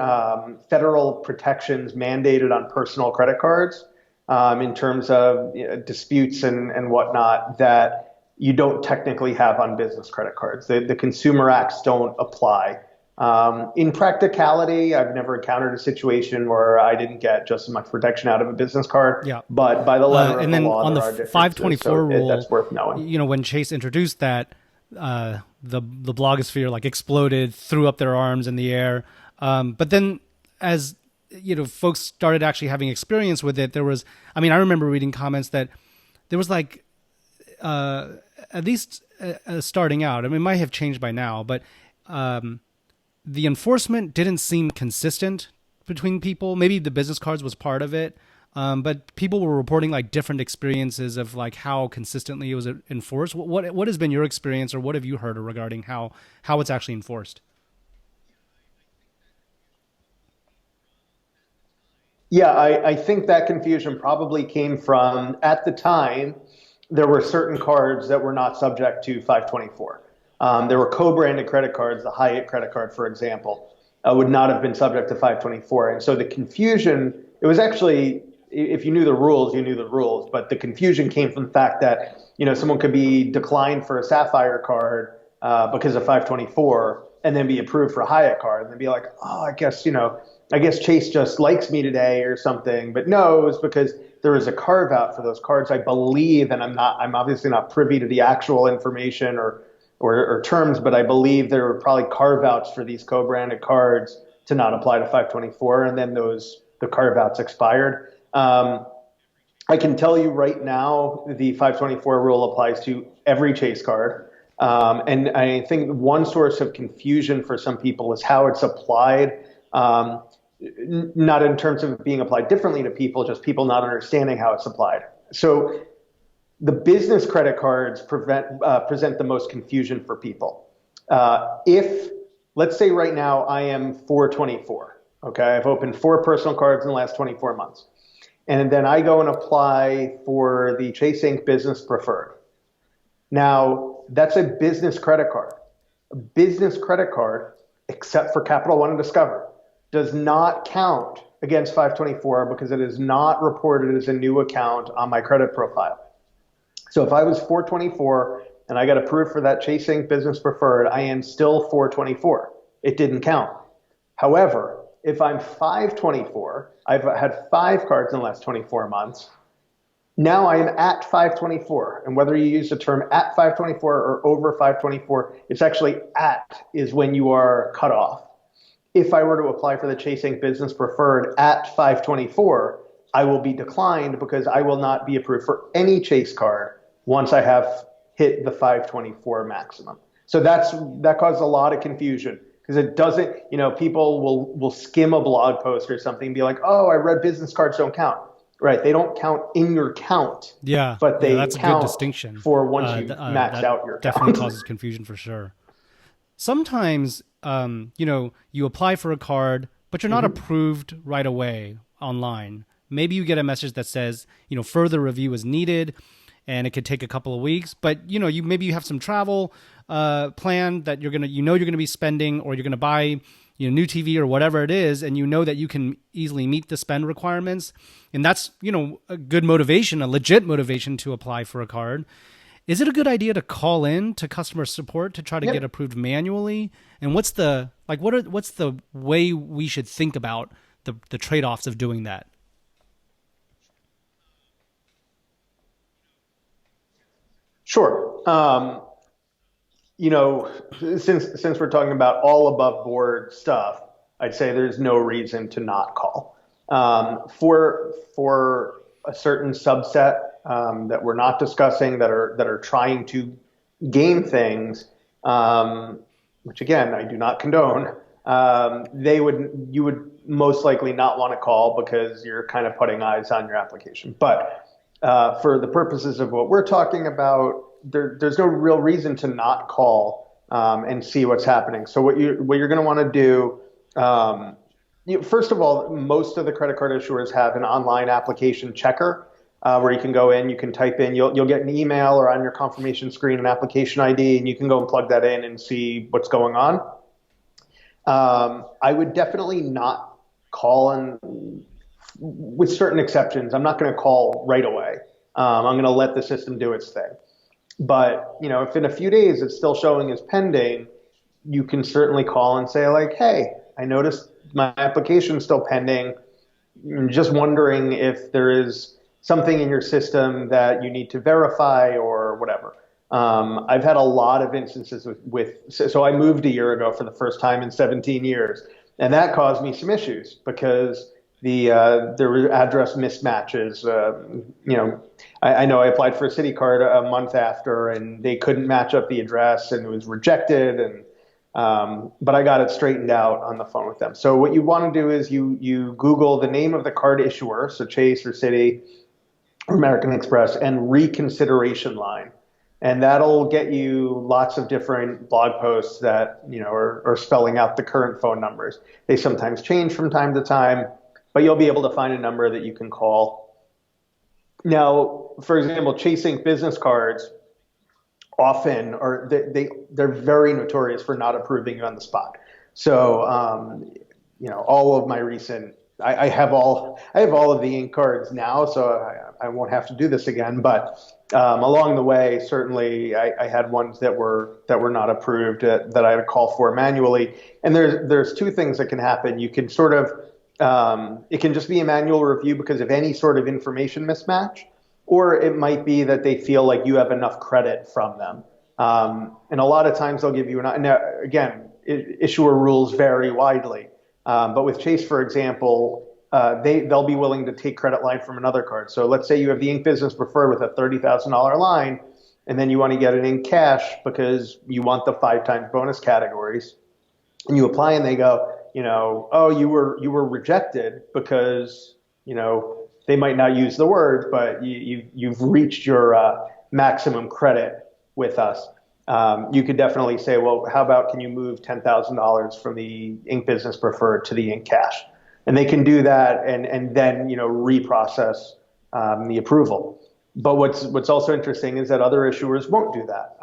B: federal protections mandated on personal credit cards in terms of disputes and whatnot that you don't technically have on business credit cards. The consumer acts don't apply. In practicality, I've never encountered a situation where I didn't get just as much protection out of a business card.
A: Yeah.
B: But by the letter of the law,
A: on the
B: there are differences.
A: 524 rule,
B: that's worth knowing.
A: when Chase introduced that, the blogosphere like exploded, threw up their arms in the air. But then as folks started actually having experience with it, there was, I remember reading comments that there was like, at least starting out, it might have changed by now, but the enforcement didn't seem consistent between people. Maybe the business cards was part of it, but people were reporting like different experiences of like how consistently it was enforced. What has been your experience, or what have you heard regarding how it's actually enforced?
B: Yeah, I think that confusion probably came from, at the time, there were certain cards that were not subject to 524. There were co-branded credit cards. The Hyatt credit card, for example, would not have been subject to 524. And so the confusion, it was actually, if you knew the rules, you knew the rules. But the confusion came from the fact that, someone could be declined for a Sapphire card because of 524 and then be approved for a Hyatt card. And then be like, oh, I guess Chase just likes me today or something. But no, it was because there was a carve out for those cards, I believe, and I'm obviously not privy to the actual information or terms, but I believe there were probably carve outs for these co-branded cards to not apply to 524, and then the carve outs expired. I can tell you right now, the 524 rule applies to every Chase card. And I think one source of confusion for some people is how it's applied. Not in terms of being applied differently to people, just people not understanding how it's applied. So the business credit cards present the most confusion for people. If, let's say right now I am 424, okay, I've opened 4 personal cards in the last 24 months. And then I go and apply for the Chase Inc. Business Preferred. Now, that's a business credit card. A business credit card, except for Capital One and Discover, does not count against 524 because it is not reported as a new account on my credit profile. So if I was 424 and I got approved for that Chase Inc. Business Preferred, I am still 424. It didn't count. However, if I'm 524, I've had 5 cards in the last 24 months. Now I am at 524. And whether you use the term at 524 or over 524, it's actually at is when you are cut off. If I were to apply for the Chase Inc. Business Preferred at 524, I will be declined because I will not be approved for any Chase card once I have hit the 524 maximum. So that caused a lot of confusion because it doesn't, people will skim a blog post or something and be like, oh, I read business cards don't count. Right. They don't count in your count.
A: Yeah.
B: But they
A: that's
B: count
A: a good distinction.
B: For once you max out your
A: definitely
B: count.
A: causes confusion for sure. Sometimes, you apply for a card, but you're not approved right away online. Maybe you get a message that says, further review is needed, and it could take a couple of weeks. But maybe you have some travel planned that you're gonna be spending, or you're gonna buy new TV or whatever it is, and that you can easily meet the spend requirements, and that's a good motivation, a legit motivation to apply for a card. Is it a good idea to call in to customer support to try to get approved manually? And what's the way we should think about the trade-offs of doing that?
B: Sure. Since we're talking about all above board stuff, I'd say there's no reason to not call. For a certain subset that we're not discussing that are trying to game things, which again I do not condone. You would most likely not want to call because you're kind of putting eyes on your application. But for the purposes of what we're talking about, there's no real reason to not call and see what's happening. So what you're going to want to do. First of all, most of the credit card issuers have an online application checker where you can go in, you can type in, you'll get an email or on your confirmation screen an application ID, and you can go and plug that in and see what's going on. I would definitely not call with certain exceptions. I'm not going to call right away. I'm going to let the system do its thing. But if in a few days it's still showing as pending, you can certainly call and say like, hey, I noticed my application is still pending. I'm just wondering if there is something in your system that you need to verify or whatever. I've had a lot of instances so I moved a year ago for the first time in 17 years, and that caused me some issues because there were address mismatches. I know I applied for a city card a month after, and they couldn't match up the address, and it was rejected. But I got it straightened out on the phone with them. So what you want to do is you Google the name of the card issuer, so Chase or Citi or American Express, and reconsideration line. And that'll get you lots of different blog posts that, are spelling out the current phone numbers. They sometimes change from time to time, but you'll be able to find a number that you can call. Now, for example, chasing business cards often are they're very notorious for not approving you on the spot. So all of my recent I have all of the ink cards now, so I won't have to do this again. But along the way, certainly I had ones that were not approved that I had to call for manually. And there's two things that can happen. You can sort of it can just be a manual review because of any sort of information mismatch, or it might be that they feel like you have enough credit from them. And a lot of times they'll give you now, again, issuer rules vary widely. But with Chase, for example, they'll be willing to take credit line from another card. So let's say you have the Ink Business Preferred with a $30,000 line, and then you want to get it in cash because you want the 5 times bonus categories. And you apply and they go, oh, you were rejected because, they might not use the word, but you've reached your maximum credit with us. You could definitely say, well, how about can you move $10,000 from the Ink Business Preferred to the Ink Cash? And they can do that and then, reprocess the approval. But what's also interesting is that other issuers won't do that.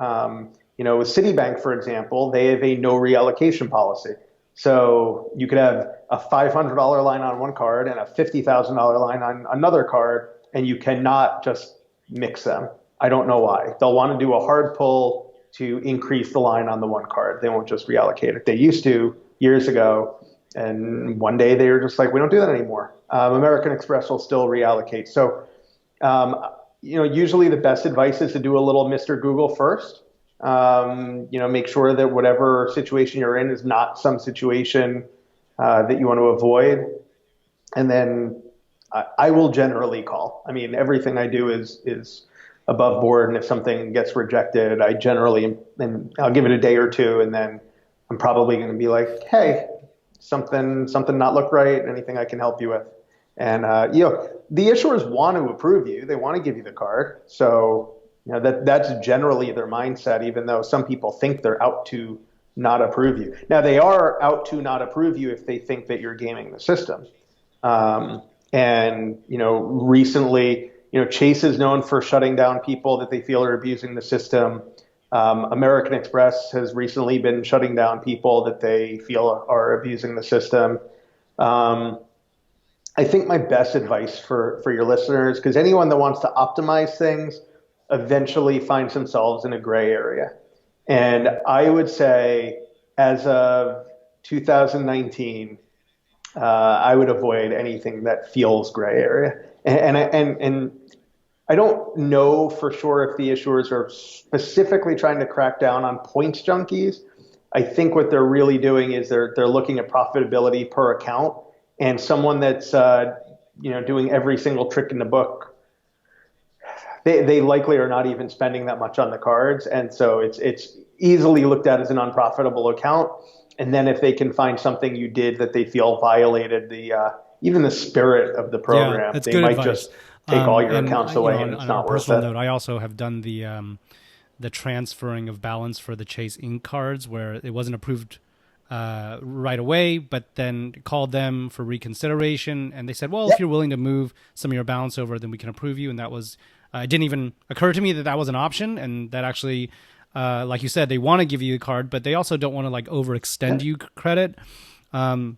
B: With Citibank, for example, they have a no reallocation policy. So you could have a $500 line on one card and a $50,000 line on another card, and you cannot just mix them. I don't know why. They'll want to do a hard pull to increase the line on the one card. They won't just reallocate it. They used to years ago, and one day they were just like, we don't do that anymore. American Express will still reallocate. So, usually the best advice is to do a little Mr. Google first. Make sure that whatever situation you're in is not some situation that you want to avoid. And then I will generally call. I mean, everything I do is above board. And if something gets rejected, I generally, and I'll give it a day or two, and then I'm probably going to be like, hey, something not look right. Anything I can help you with? And, the issuers want to approve you. They want to give you the card. So, that's generally their mindset, even though some people think they're out to not approve you. Now, they are out to not approve you if they think that you're gaming the system. Recently, Chase is known for shutting down people that they feel are abusing the system. American Express has recently been shutting down people that they feel are abusing the system. I think my best advice for your listeners, because anyone that wants to optimize things eventually finds themselves in a gray area. And I would say as of 2019, I would avoid anything that feels gray area. And I don't know for sure if the issuers are specifically trying to crack down on points junkies. I think what they're really doing is they're looking at profitability per account, and someone that's doing every single trick in the book, they likely are not even spending that much on the cards, and so it's easily looked at as an unprofitable account. And then if they can find something you did that they feel violated the even the spirit of the program, they might advice. Just take all your accounts away, and it's not worth it. On a personal
A: note, I also have done the transferring of balance for the Chase Ink cards where it wasn't approved right away, but then called them for reconsideration, and they said, well, if you're willing to move some of your balance over, then we can approve you. And that was it didn't even occur to me that was an option, and that actually, like you said, they want to give you a card, but they also don't want to like overextend you credit. And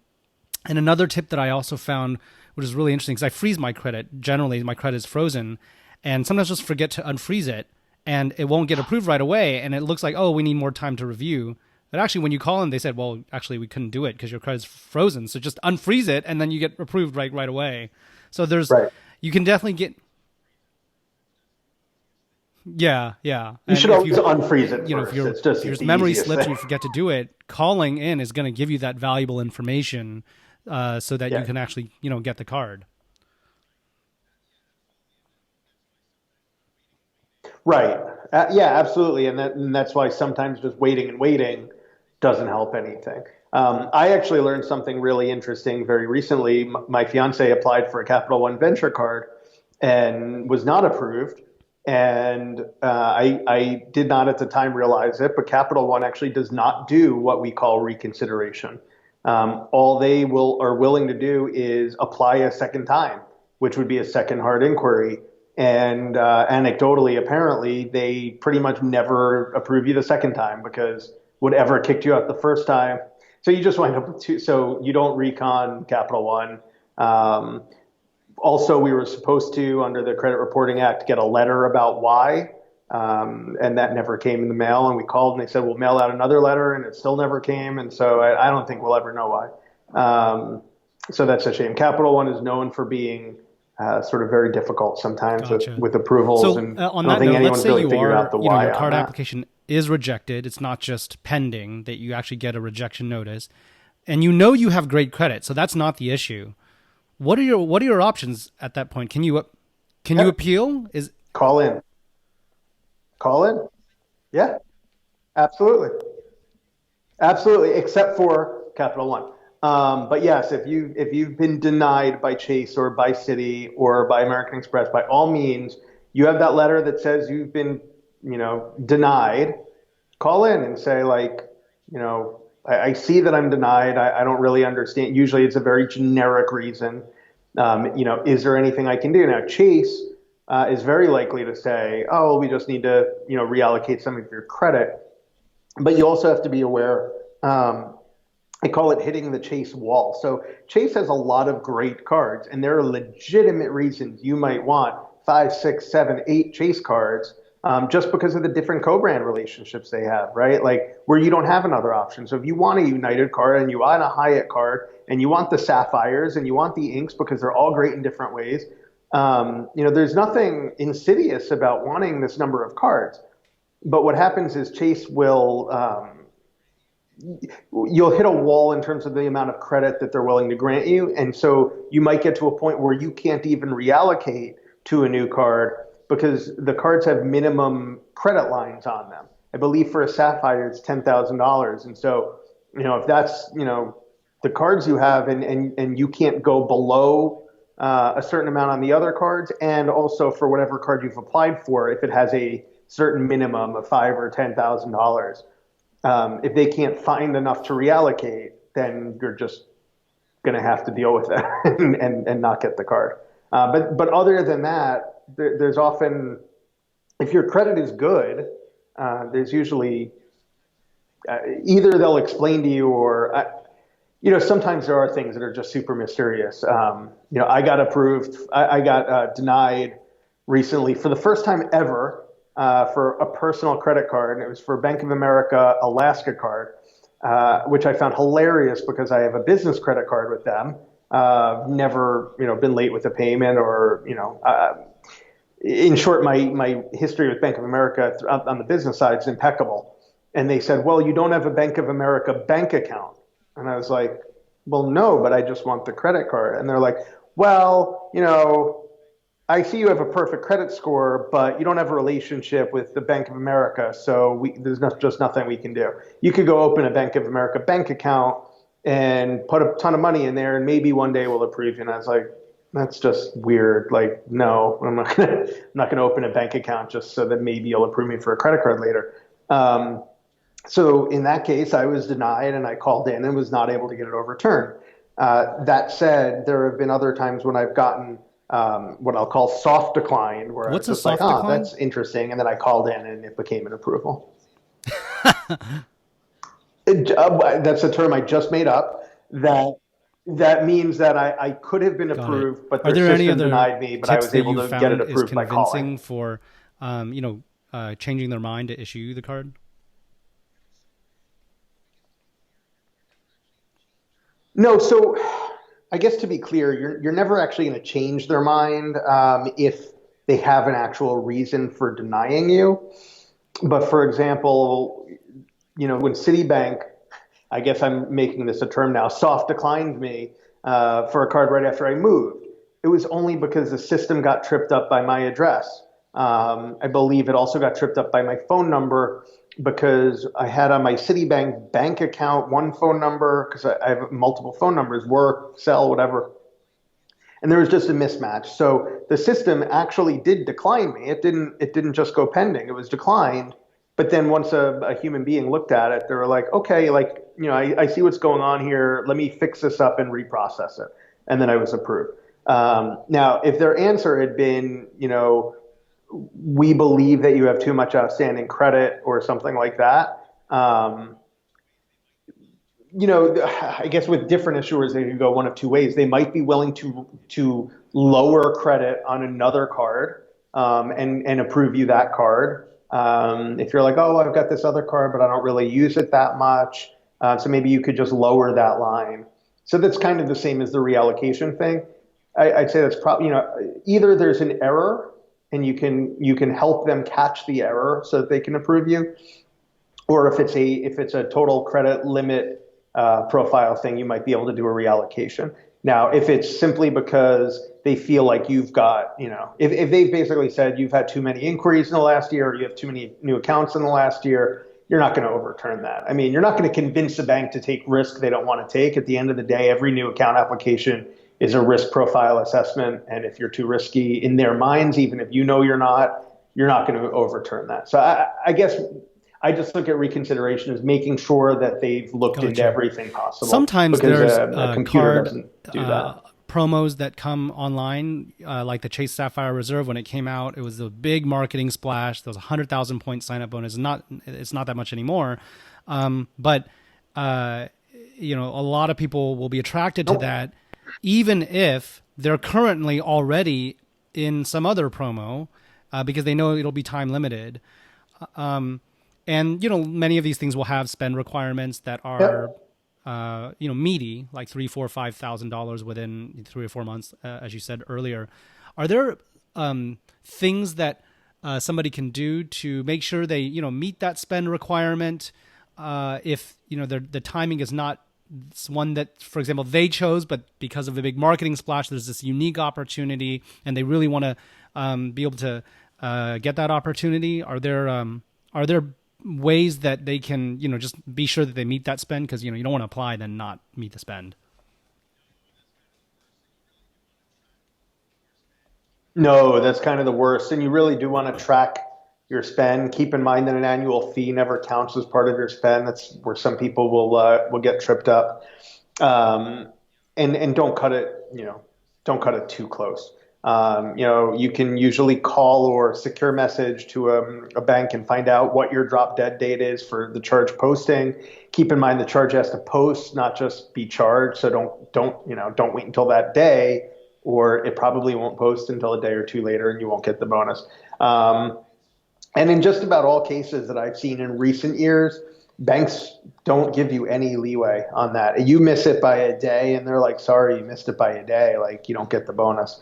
A: another tip that I also found, which is really interesting, because I freeze my credit. Generally, my credit is frozen, and sometimes just forget to unfreeze it, and it won't get approved right away, and it looks like, oh, we need more time to review. But actually, when you call in, they said, well, actually, we couldn't do it because your credit's frozen, so just unfreeze it, and then you get approved right away. So you can definitely get... Yeah.
B: You should always unfreeze it first.
A: If your memory slips and you forget to do it, calling in is going to give you that valuable information so that you can actually, get the card.
B: Right. Absolutely. And that's why sometimes just waiting doesn't help anything. I actually learned something really interesting very recently. My fiance applied for a Capital One venture card and was not approved. And I did not at the time realize it, but Capital One actually does not do what we call reconsideration. All they are willing to do is apply a second time, which would be a second hard inquiry. And anecdotally, apparently, they pretty much never approve you the second time because whatever kicked you out the first time. So you just wind up with two. So you don't recon Capital One. Um, Also, we were supposed to, under the Credit Reporting Act, get a letter about why, and that never came in the mail. And we called and they said, we'll mail out another letter, and it still never came. And so I don't think we'll ever know why. So that's a shame. Capital One is known for being sort of very difficult sometimes
A: Gotcha.
B: with approvals,
A: So
B: and
A: on
B: I don't
A: that
B: think
A: note, let's
B: anyone's
A: say
B: really
A: you
B: figured out
A: are,
B: the why
A: your
B: on
A: card
B: that.
A: application is rejected. It's not just pending, that you actually get a rejection notice, and you know you have great credit, so that's not the issue. What are your options at that point? Can you
B: Yep.
A: appeal? Is
B: Call in. Call in. Yeah, absolutely. Absolutely, except for Capital One. But yes, if you've been denied by Chase or by Citi or by American Express, by all means, you have that letter that says you've been, denied. Call in and say like, I see that I'm denied. I don't really understand. Usually, it's a very generic reason. Is there anything I can do? Now, Chase is very likely to say, oh, we just need to, reallocate some of your credit. But you also have to be aware. I call it hitting the Chase wall. So Chase has a lot of great cards, and there are legitimate reasons you might want 5, 6, 7, 8 Chase cards, just because of the different co-brand relationships they have, right? Like where you don't have another option. So if you want a United card and you want a Hyatt card and you want the Sapphires and you want the Inks because they're all great in different ways, there's nothing insidious about wanting this number of cards. But what happens is Chase will, you'll hit a wall in terms of the amount of credit that they're willing to grant you. And so you might get to a point where you can't even reallocate to a new card because the cards have minimum credit lines on them. I believe for a Sapphire, it's $10,000. And so, if that's, the cards you have and you can't go below a certain amount on the other cards, and also for whatever card you've applied for, if it has a certain minimum of $5,000 or $10,000. If they can't find enough to reallocate, then you're just going to have to deal with it and not get the card. But other than that, there's often, if your credit is good, there's usually either they'll explain to you or, sometimes there are things that are just super mysterious. I got approved, I got denied recently for the first time ever for a personal credit card. And it was for Bank of America Alaska card, which I found hilarious because I have a business credit card with them. Never, been late with a payment or, in short, my history with Bank of America on the business side is impeccable. And they said, well, you don't have a Bank of America bank account. And I was like, well, no, but I just want the credit card. And they're like, well, I see you have a perfect credit score, but you don't have a relationship with the Bank of America, so there's just nothing we can do. You could go open a Bank of America bank account and put a ton of money in there, and maybe one day we'll approve you. And I was like, that's just weird. Like, no, I'm not gonna open a bank account just so that maybe you'll approve me for a credit card later. So in that case, I was denied, and I called in and was not able to get it overturned. That said, there have been other times when I've gotten what I'll call soft decline, where
A: what's
B: I
A: a
B: was just like,
A: soft
B: oh,
A: decline?
B: that's interesting. And then I called in and it became an approval. That's a term I just made up. That means that I could have been
A: Got it.
B: approved, but
A: Are
B: their
A: there any
B: system
A: other
B: denied me, but I
A: tips
B: was
A: that
B: able
A: you
B: to get it
A: found is
B: approved by calling.
A: convincing for, changing their mind to issue you the card?
B: No, so I guess to be clear, you're never actually going to change their mind if they have an actual reason for denying you. But for example, when Citibank, I guess I'm making this a term now, soft declined me for a card right after I moved. It was only because the system got tripped up by my address. I believe it also got tripped up by my phone number because I had on my Citibank bank account one phone number because I have multiple phone numbers, work, cell, whatever. And there was just a mismatch. So the system actually did decline me. It didn't just go pending. It was declined. But then once a human being looked at it, they were like, okay, I see what's going on here. Let me fix this up and reprocess it. And then I was approved. Now, if their answer had been, we believe that you have too much outstanding credit or something like that, I guess with different issuers, they could go one of two ways. They might be willing to lower credit on another card, and approve you that card. If you're like, oh, I've got this other card, but I don't really use it that much, so maybe you could just lower that line. So that's kind of the same as the reallocation thing. I'd say that's probably, either there's an error and you can help them catch the error so that they can approve you, or if it's a total credit limit profile thing, you might be able to do a reallocation. Now, if it's simply because they feel like you've got, if they've basically said you've had too many inquiries in the last year, or you have too many new accounts in the last year, you're not going to overturn that. I mean, you're not going to convince a bank to take risk they don't want to take. At the end of the day, every new account application is a risk profile assessment. And if you're too risky in their minds, even if you're not going to overturn that. So I guess I just look at reconsideration as making sure that they've looked into everything possible.
A: Sometimes
B: because
A: there's
B: a computer
A: card
B: doesn't do that.
A: Promos that come online, like the Chase Sapphire Reserve. When it came out, it was a big marketing splash. There was 100,000 point sign up bonus. It's not that much anymore, but a lot of people will be attracted to that, even if they're currently already in some other promo, because they know it'll be time limited. And many of these things will have spend requirements that are, meaty, like $3,000, $4,000, $5,000 within 3 or 4 months, as you said earlier. Are there things that somebody can do to make sure they, meet that spend requirement? If the timing is not one that, for example, they chose, but because of the big marketing splash, there's this unique opportunity, and they really want to be able to get that opportunity. Are there ways that they can, just be sure that they meet that spend? Because, you don't want to apply then not meet the spend.
B: No, that's kind of the worst. And you really do want to track your spend. Keep in mind that an annual fee never counts as part of your spend. That's where some people will get tripped up. And don't cut it, don't cut it too close. You can usually call or secure message to a bank and find out what your drop dead date is for the charge posting. Keep in mind the charge has to post, not just be charged. So don't wait until that day, or it probably won't post until a day or two later and you won't get the bonus. And in just about all cases that I've seen in recent years, banks don't give you any leeway on that. You miss it by a day and they're like, sorry, you missed it by a day. Like, you don't get the bonus.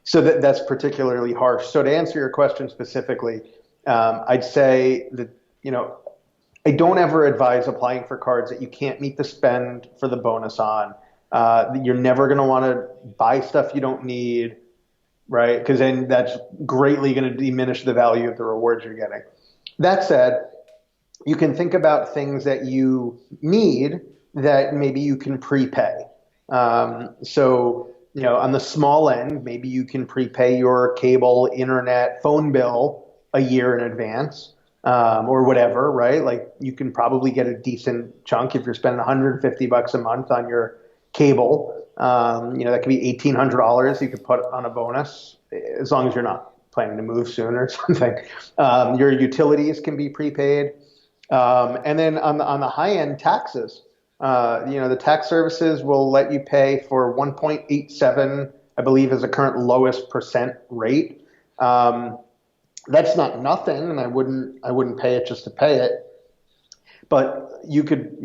B: So that's particularly harsh. So to answer your question specifically, I'd say that, I don't ever advise applying for cards that you can't meet the spend for the bonus on. You're never going to want to buy stuff you don't need, right? Because then that's greatly going to diminish the value of the rewards you're getting. That said, you can think about things that you need that maybe you can prepay. So, on the small end, maybe you can prepay your cable, internet, phone bill a year in advance, or whatever, right? Like, you can probably get a decent chunk if you're spending $150 a month on your cable. That could be $1,800 you could put on a bonus, as long as you're not planning to move soon or something. Your utilities can be prepaid. And then on the high end, taxes. The tax services will let you pay for 1.87, I believe, is the current lowest percent rate. That's not nothing, and I wouldn't pay it just to pay it. But you could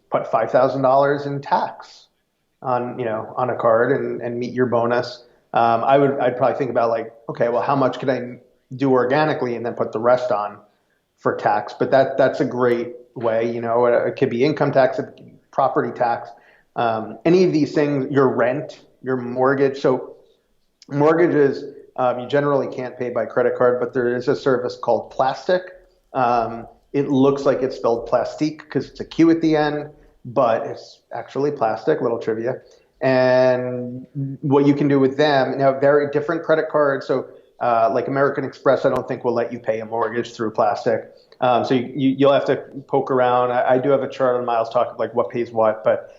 B: put $5,000 in tax on a card and meet your bonus. I'd probably think about, like, okay, well, how much could I do organically and then put the rest on for tax? But that's a great way. It could be income tax, property tax, any of these things, your rent, your mortgage. So mortgages, you generally can't pay by credit card, but there is a service called Plastic. It looks like it's spelled plastique because it's a Q at the end, but it's actually plastic. Little trivia. And what you can do with them now, very different credit cards. So like American Express, I don't think will let you pay a mortgage through Plastic. So you'll have to poke around. I do have a chart on Miles Talk of like what pays what, but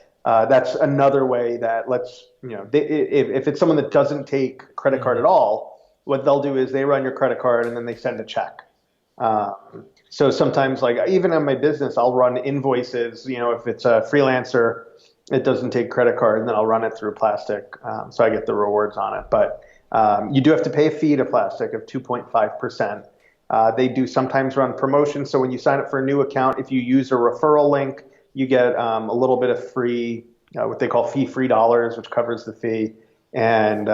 B: That's another way that if it's someone that doesn't take credit card at all, what they'll do is they run your credit card and then they send a check. So sometimes, like even on my business, I'll run invoices. If it's a freelancer, it doesn't take credit card, and then I'll run it through Plastic, so I get the rewards on it. But you do have to pay a fee to Plastic of 2.5%. They do sometimes run promotions. So when you sign up for a new account, if you use a referral link, you get a little bit of free, what they call fee-free dollars, which covers the fee. And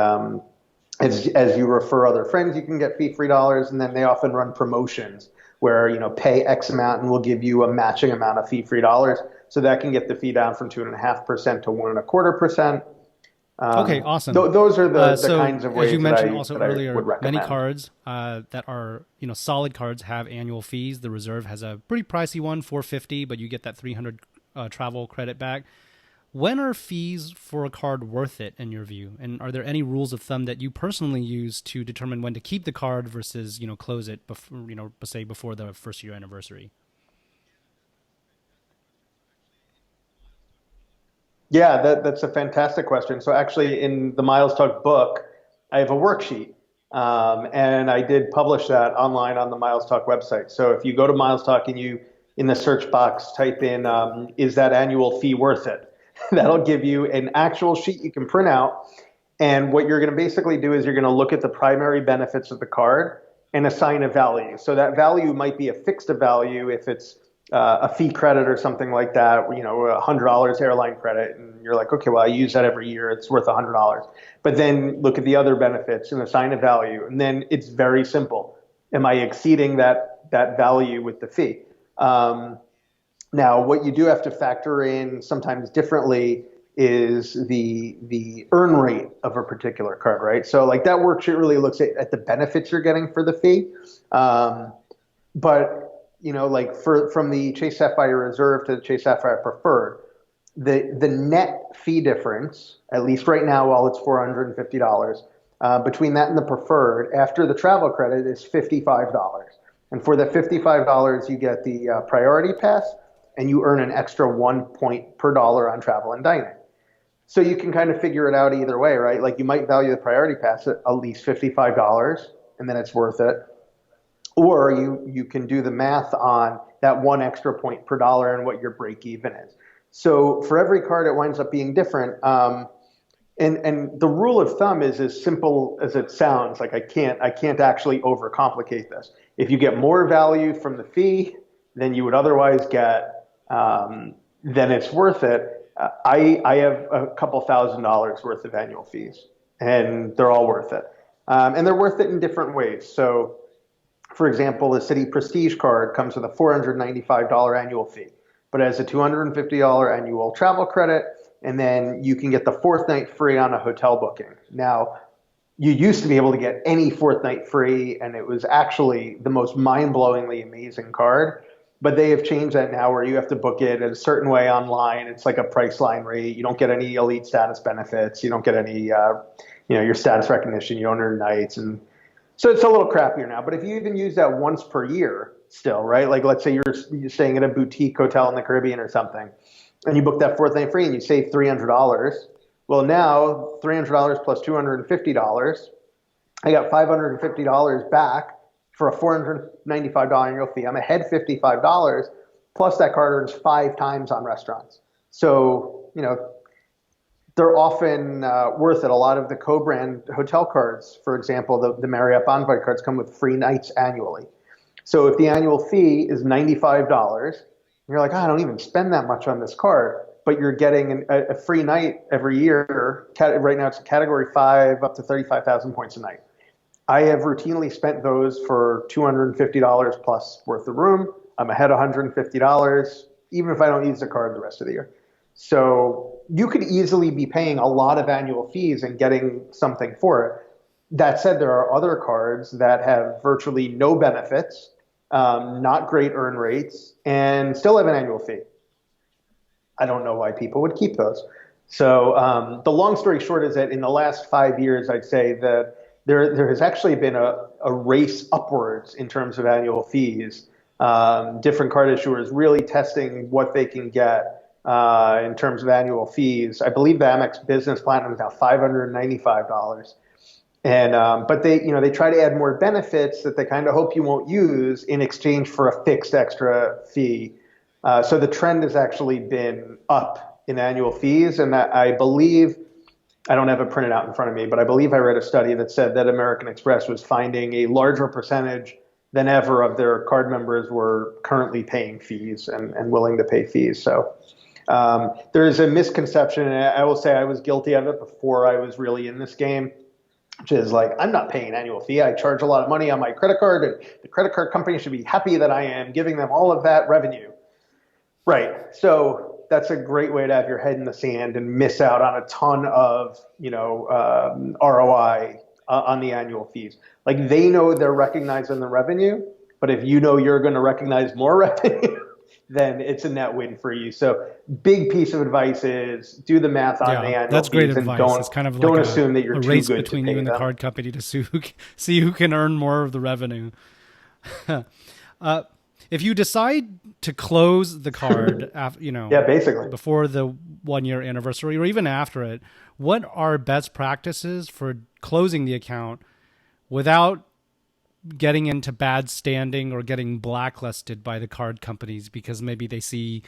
B: as you refer other friends, you can get fee-free dollars. And then they often run promotions where, pay X amount and we'll give you a matching amount of fee-free dollars. So that can get the fee down from 2.5% to 1.25%.
A: Okay, awesome.
B: Those are the kinds of ways
A: as you mentioned
B: that
A: also
B: that
A: earlier,
B: I would recommend.
A: many cards that are solid cards have annual fees. The Reserve has a pretty pricey one, $450, but you get that 300 travel credit back. When are fees for a card worth it in your view? And are there any rules of thumb that you personally use to determine when to keep the card versus close it before say before the first year anniversary?
B: Yeah, that's a fantastic question. So actually, in the Miles Talk book, I have a worksheet, and I did publish that online on the Miles Talk website. So if you go to Miles Talk and you, in the search box, type in, "Is that annual fee worth it?" That'll give you an actual sheet you can print out. And what you're going to basically do is you're going to look at the primary benefits of the card and assign a value. So that value might be a fixed value if it's a fee credit or something like that, $100 airline credit, and you're like, okay, well, I use that every year, it's worth $100. But then look at the other benefits and assign a value, and then it's very simple. Am I exceeding that value with the fee? Now, what you do have to factor in sometimes differently is the earn rate of a particular card, right? So like that worksheet really looks at the benefits you're getting for the fee, but like from the Chase Sapphire Reserve to the Chase Sapphire Preferred, the net fee difference, at least right now, while it's $450, between that and the Preferred, after the travel credit, is $55. And for the $55, you get the priority pass, and you earn an extra 1 point per dollar on travel and dining. So you can kind of figure it out either way, right? Like you might value the priority pass at least $55, and then it's worth it. Or you can do the math on that 1 extra point per dollar and what your break even is. So for every card, it winds up being different. And the rule of thumb is as simple as it sounds. Like I can't actually overcomplicate this. If you get more value from the fee than you would otherwise get, then it's worth it. I have a couple $1,000s worth of annual fees, and they're all worth it. And they're worth it in different ways. So, for example, the Citi Prestige card comes with a $495 annual fee, but it has a $250 annual travel credit, and then you can get the fourth night free on a hotel booking. Now, you used to be able to get any fourth night free, and it was actually the most mind-blowingly amazing card. But they have changed that now where you have to book it in a certain way online. It's like a Priceline rate. You don't get any elite status benefits. You don't get any, your status recognition. You don't earn nights. And so it's a little crappier now. But if you even use that once per year still, right? Like let's say you're staying at a boutique hotel in the Caribbean or something, and you book that fourth night free and you save $300. Well, now $300 plus $250, I got $550 back for a $495 annual fee. I'm ahead $55, plus that card earns 5 times on restaurants. So, they're often worth it. A lot of the co-brand hotel cards, for example, the Marriott Bonvoy cards come with free nights annually. So if the annual fee is $95, you're like, I don't even spend that much on this card, but you're getting a free night every year. Right now it's a category 5 up to 35,000 points a night. I have routinely spent those for $250 plus worth of room. I'm ahead $150, even if I don't use the card the rest of the year. So you could easily be paying a lot of annual fees and getting something for it. That said, there are other cards that have virtually no benefits, not great earn rates, and still have an annual fee. I don't know why people would keep those. So the long story short is that in the last 5 years, I'd say that there has actually been a race upwards in terms of annual fees. Different card issuers really testing what they can get in terms of annual fees. I believe the Amex Business Platinum is now $595. And but they try to add more benefits that they kind of hope you won't use in exchange for a fixed extra fee. So the trend has actually been up in annual fees, and I believe I don't have it printed out in front of me, but I believe I read a study that said that American Express was finding a larger percentage than ever of their card members were currently paying fees and willing to pay fees. So there is a misconception, and I will say I was guilty of it before I was really in this game, which is like, I'm not paying an annual fee. I charge a lot of money on my credit card, and the credit card company should be happy that I am giving them all of that revenue. Right. So that's a great way to have your head in the sand and miss out on a ton of, ROI on the annual fees. Like, they know they're recognizing the revenue, but if you know you're going to recognize more revenue, then it's a net win for you. So big piece of advice is do the math on the annual
A: that's great
B: fees
A: advice.
B: and
A: It's kind of
B: don't
A: like
B: assume that you're
A: a
B: too
A: race
B: good
A: between
B: to pay
A: you and the
B: them.
A: card company to see who can earn more of the revenue. If you decide to close the card,
B: Yeah, basically.
A: before the 1 year anniversary or even after it, what are best practices for closing the account without getting into bad standing or getting blacklisted by the card companies because maybe they see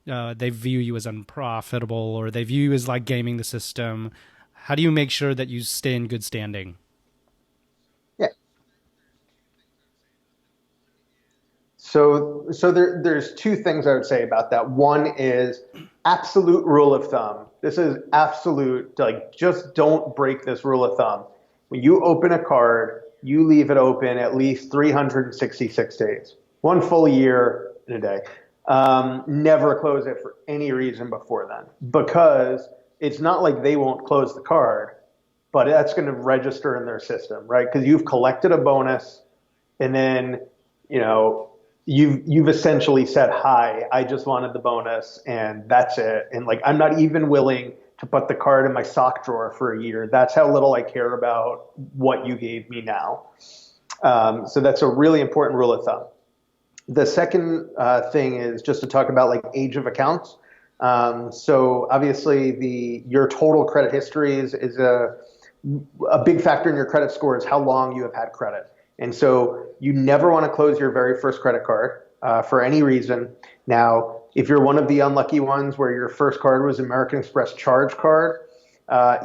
A: they view you as unprofitable or they view you as like gaming the system? How do you make sure that you stay in good standing?
B: Yeah. So there's two things I would say about that. One is absolute rule of thumb. This is absolute, like, just don't break this rule of thumb. When you open a card, you leave it open at least 366 days, 1 full year in a day. Never close it for any reason before then, because it's not like they won't close the card, but that's going to register in their system, right? Because you've collected a bonus, and then, you've essentially said, hi, I just wanted the bonus and that's it. And like, I'm not even willing to put the card in my sock drawer for a year. That's how little I care about what you gave me now. So that's a really important rule of thumb. The second thing is just to talk about like age of accounts. So obviously your total credit history is a big factor in your credit score is how long you have had credit. And so you never want to close your very first credit card for any reason. Now, if you're one of the unlucky ones where your first card was American Express charge card,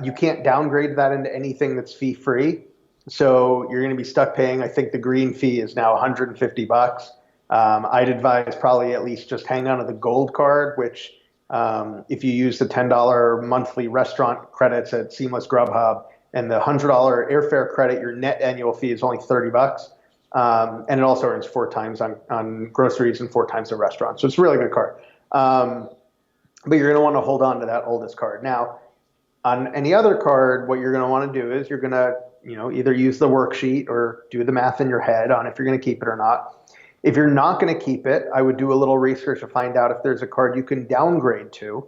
B: you can't downgrade that into anything that's fee free. So you're going to be stuck paying, I think the green fee is now $150. I'd advise probably at least just hang on to the gold card, which if you use the $10 monthly restaurant credits at Seamless Grubhub, and the $100 airfare credit, your net annual fee is only $30. And it also earns 4 times on groceries and 4 times at restaurants. So it's a really good card. But you're going to want to hold on to that oldest card. Now, on any other card, what you're going to want to do is you're going to, either use the worksheet or do the math in your head on if you're going to keep it or not. If you're not going to keep it, I would do a little research to find out if there's a card you can downgrade to.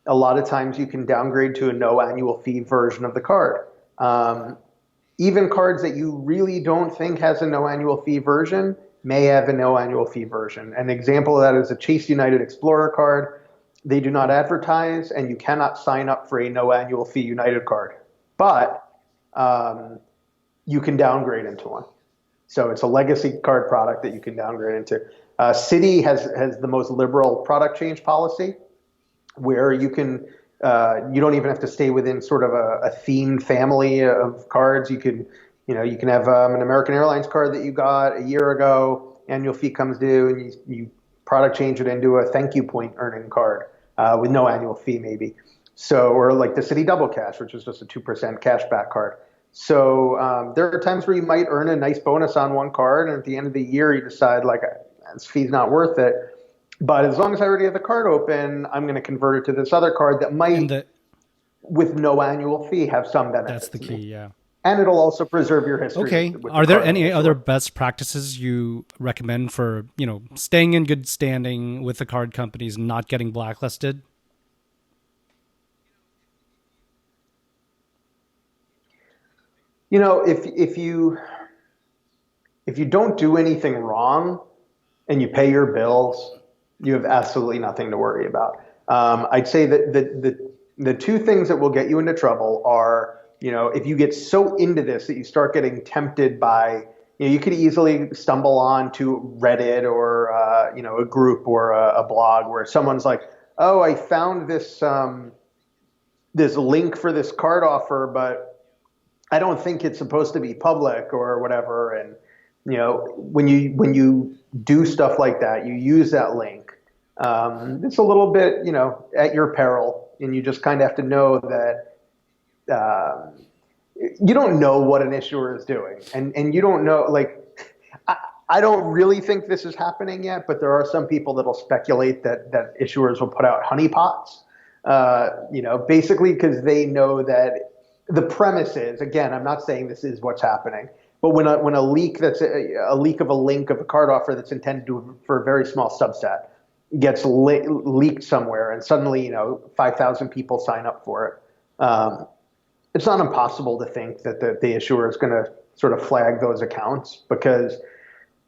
B: A lot of times you can downgrade to a no annual fee version of the card. Even cards that you really don't think has a no annual fee version may have a no annual fee version. An example of that is a Chase United Explorer card. They do not advertise, and you cannot sign up for a no annual fee United card, but you can downgrade into one. So it's a legacy card product that you can downgrade into. Citi has the most liberal product change policy, where you can you don't even have to stay within sort of a themed family of cards. You can have an American Airlines card that you got a year ago, annual fee comes due, and you product change it into a thank you point earning card with no annual fee maybe. So, or like the Citi Double Cash, which is just a 2% cashback card. So there are times where you might earn a nice bonus on one card, and at the end of the year you decide like this fee's not worth it. But as long as I already have the card open, I'm going to convert it to this other card that might, with no annual fee, have some benefits.
A: That's the key, yeah.
B: And it'll also preserve your history.
A: Okay. Are there any other best practices you recommend for, staying in good standing with the card companies and not getting blacklisted?
B: If you don't do anything wrong and you pay your bills, you have absolutely nothing to worry about. I'd say that the two things that will get you into trouble are, if you get so into this that you start getting tempted by, you could easily stumble on to Reddit or, a group or a blog where someone's like, oh, I found this link for this card offer, but I don't think it's supposed to be public or whatever. And, when you do stuff like that, you use that link. It's a little bit, at your peril, and you just kind of have to know that you don't know what an issuer is doing, and you don't know, like, I don't really think this is happening yet, but there are some people that'll speculate that issuers will put out honeypots, basically because they know that the premise is, again, I'm not saying this is what's happening, but when a leak that's a leak of a link of a card offer that's intended for a very small subset gets leaked somewhere, and suddenly 5,000 people sign up for it. It's not impossible to think that the issuer is going to sort of flag those accounts, because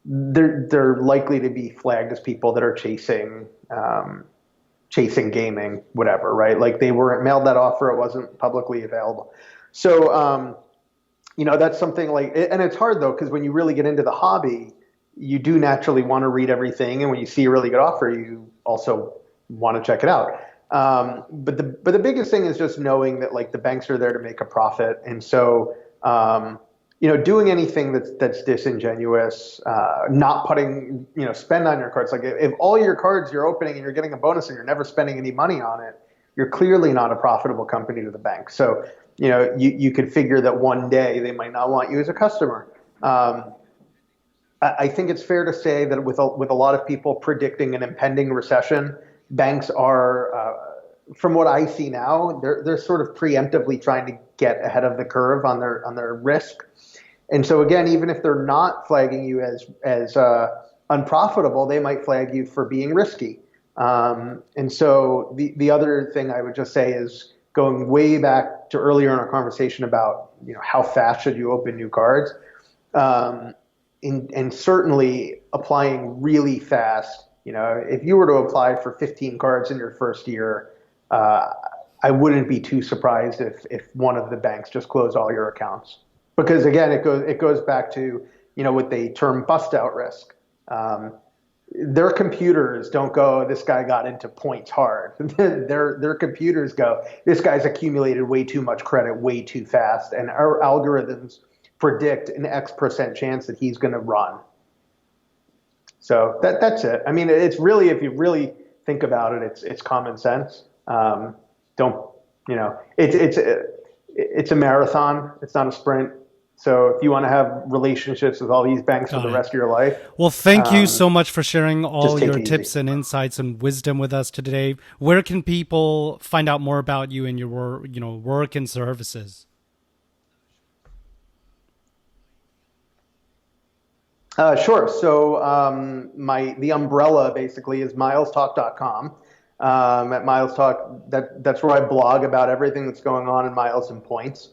B: they're likely to be flagged as people that are chasing gaming, whatever, right? Like, they weren't mailed that offer, it wasn't publicly available. So, that's something like, and it's hard though, because when you really get into the hobby, you do naturally want to read everything, and when you see a really good offer, you also want to check it out. But the biggest thing is just knowing that, like, the banks are there to make a profit, and so doing anything that's disingenuous, not putting spend on your cards. Like, if all your cards you're opening and you're getting a bonus and you're never spending any money on it, you're clearly not a profitable company to the bank. So you could figure that one day they might not want you as a customer. I think it's fair to say that with a lot of people predicting an impending recession, banks are, from what I see now, they're sort of preemptively trying to get ahead of the curve on their risk. And so again, even if they're not flagging you as unprofitable, they might flag you for being risky. And so the other thing I would just say is, going way back to earlier in our conversation about how fast should you open new cards. And certainly applying really fast. If you were to apply for 15 cards in your first year, I wouldn't be too surprised if one of the banks just closed all your accounts. Because again, it goes back to what they term bust out risk. Their computers don't go, this guy got into points hard. Their computers go, this guy's accumulated way too much credit way too fast, and our algorithms predict an X% chance that he's going to run. So that's it. I mean, it's really, if you really think about it, it's common sense. It's a marathon. It's not a sprint. So if you want to have relationships with all these banks for the rest of your life.
A: Well, thank you so much for sharing all your tips and insights and wisdom with us today. Where can people find out more about you and your work and services?
B: Sure. So the umbrella basically is milestalk.com. At Miles Talk, that's where I blog about everything that's going on in miles and points.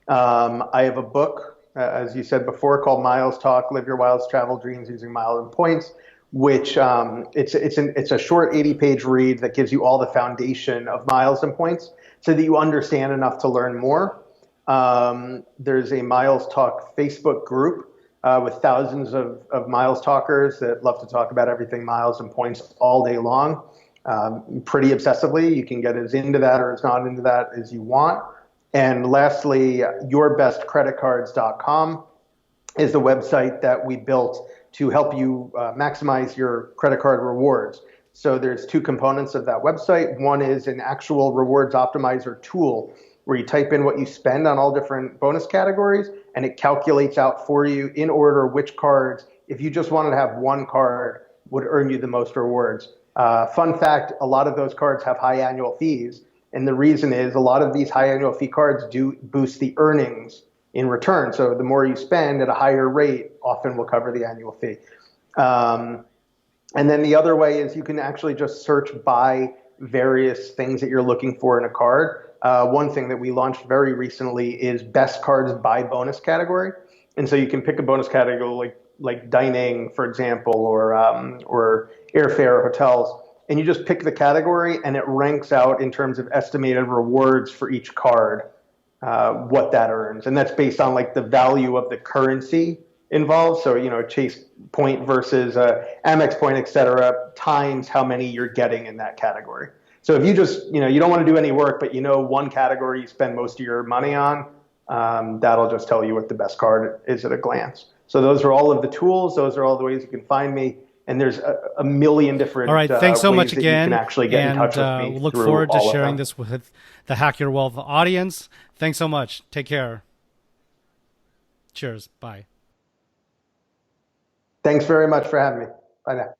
B: I have a book, as you said before, called Miles Talk: Live Your Wildest Travel Dreams Using Miles and Points, which it's a short 80-page read that gives you all the foundation of miles and points, so that you understand enough to learn more. There's a Miles Talk Facebook group with thousands of Miles talkers that love to talk about everything miles and points all day long, pretty obsessively. You can get as into that or as not into that as you want. And lastly, yourbestcreditcards.com is the website that we built to help you maximize your credit card rewards. So there's two components of that website. One is an actual rewards optimizer tool where you type in what you spend on all different bonus categories, and it calculates out for you in order which cards, if you just wanted to have one card, would earn you the most rewards. Fun fact, a lot of those cards have high annual fees. And the reason is, a lot of these high annual fee cards do boost the earnings in return. So the more you spend at a higher rate, often will cover the annual fee. And then the other way is you can actually just search by various things that you're looking for in a card. One thing that we launched very recently is best cards by bonus category. And so you can pick a bonus category like dining, for example, or airfare or hotels. and you just pick the category, and it ranks out in terms of estimated rewards for each card, what that earns. And that's based on like the value of the currency involved. So, Chase point versus Amex point, et cetera, times how many you're getting in that category. So if you just, you don't want to do any work, but one category you spend most of your money on, that'll just tell you what the best card is at a glance. So those are all of the tools. Those are all the ways you can find me. And there's a million different
A: all right, thanks so much again.
B: You can actually get in touch with me.
A: We'll look forward to sharing this with the Hack Your Wealth audience. Thanks so much. Take care. Cheers. Bye.
B: Thanks very much for having me. Bye now.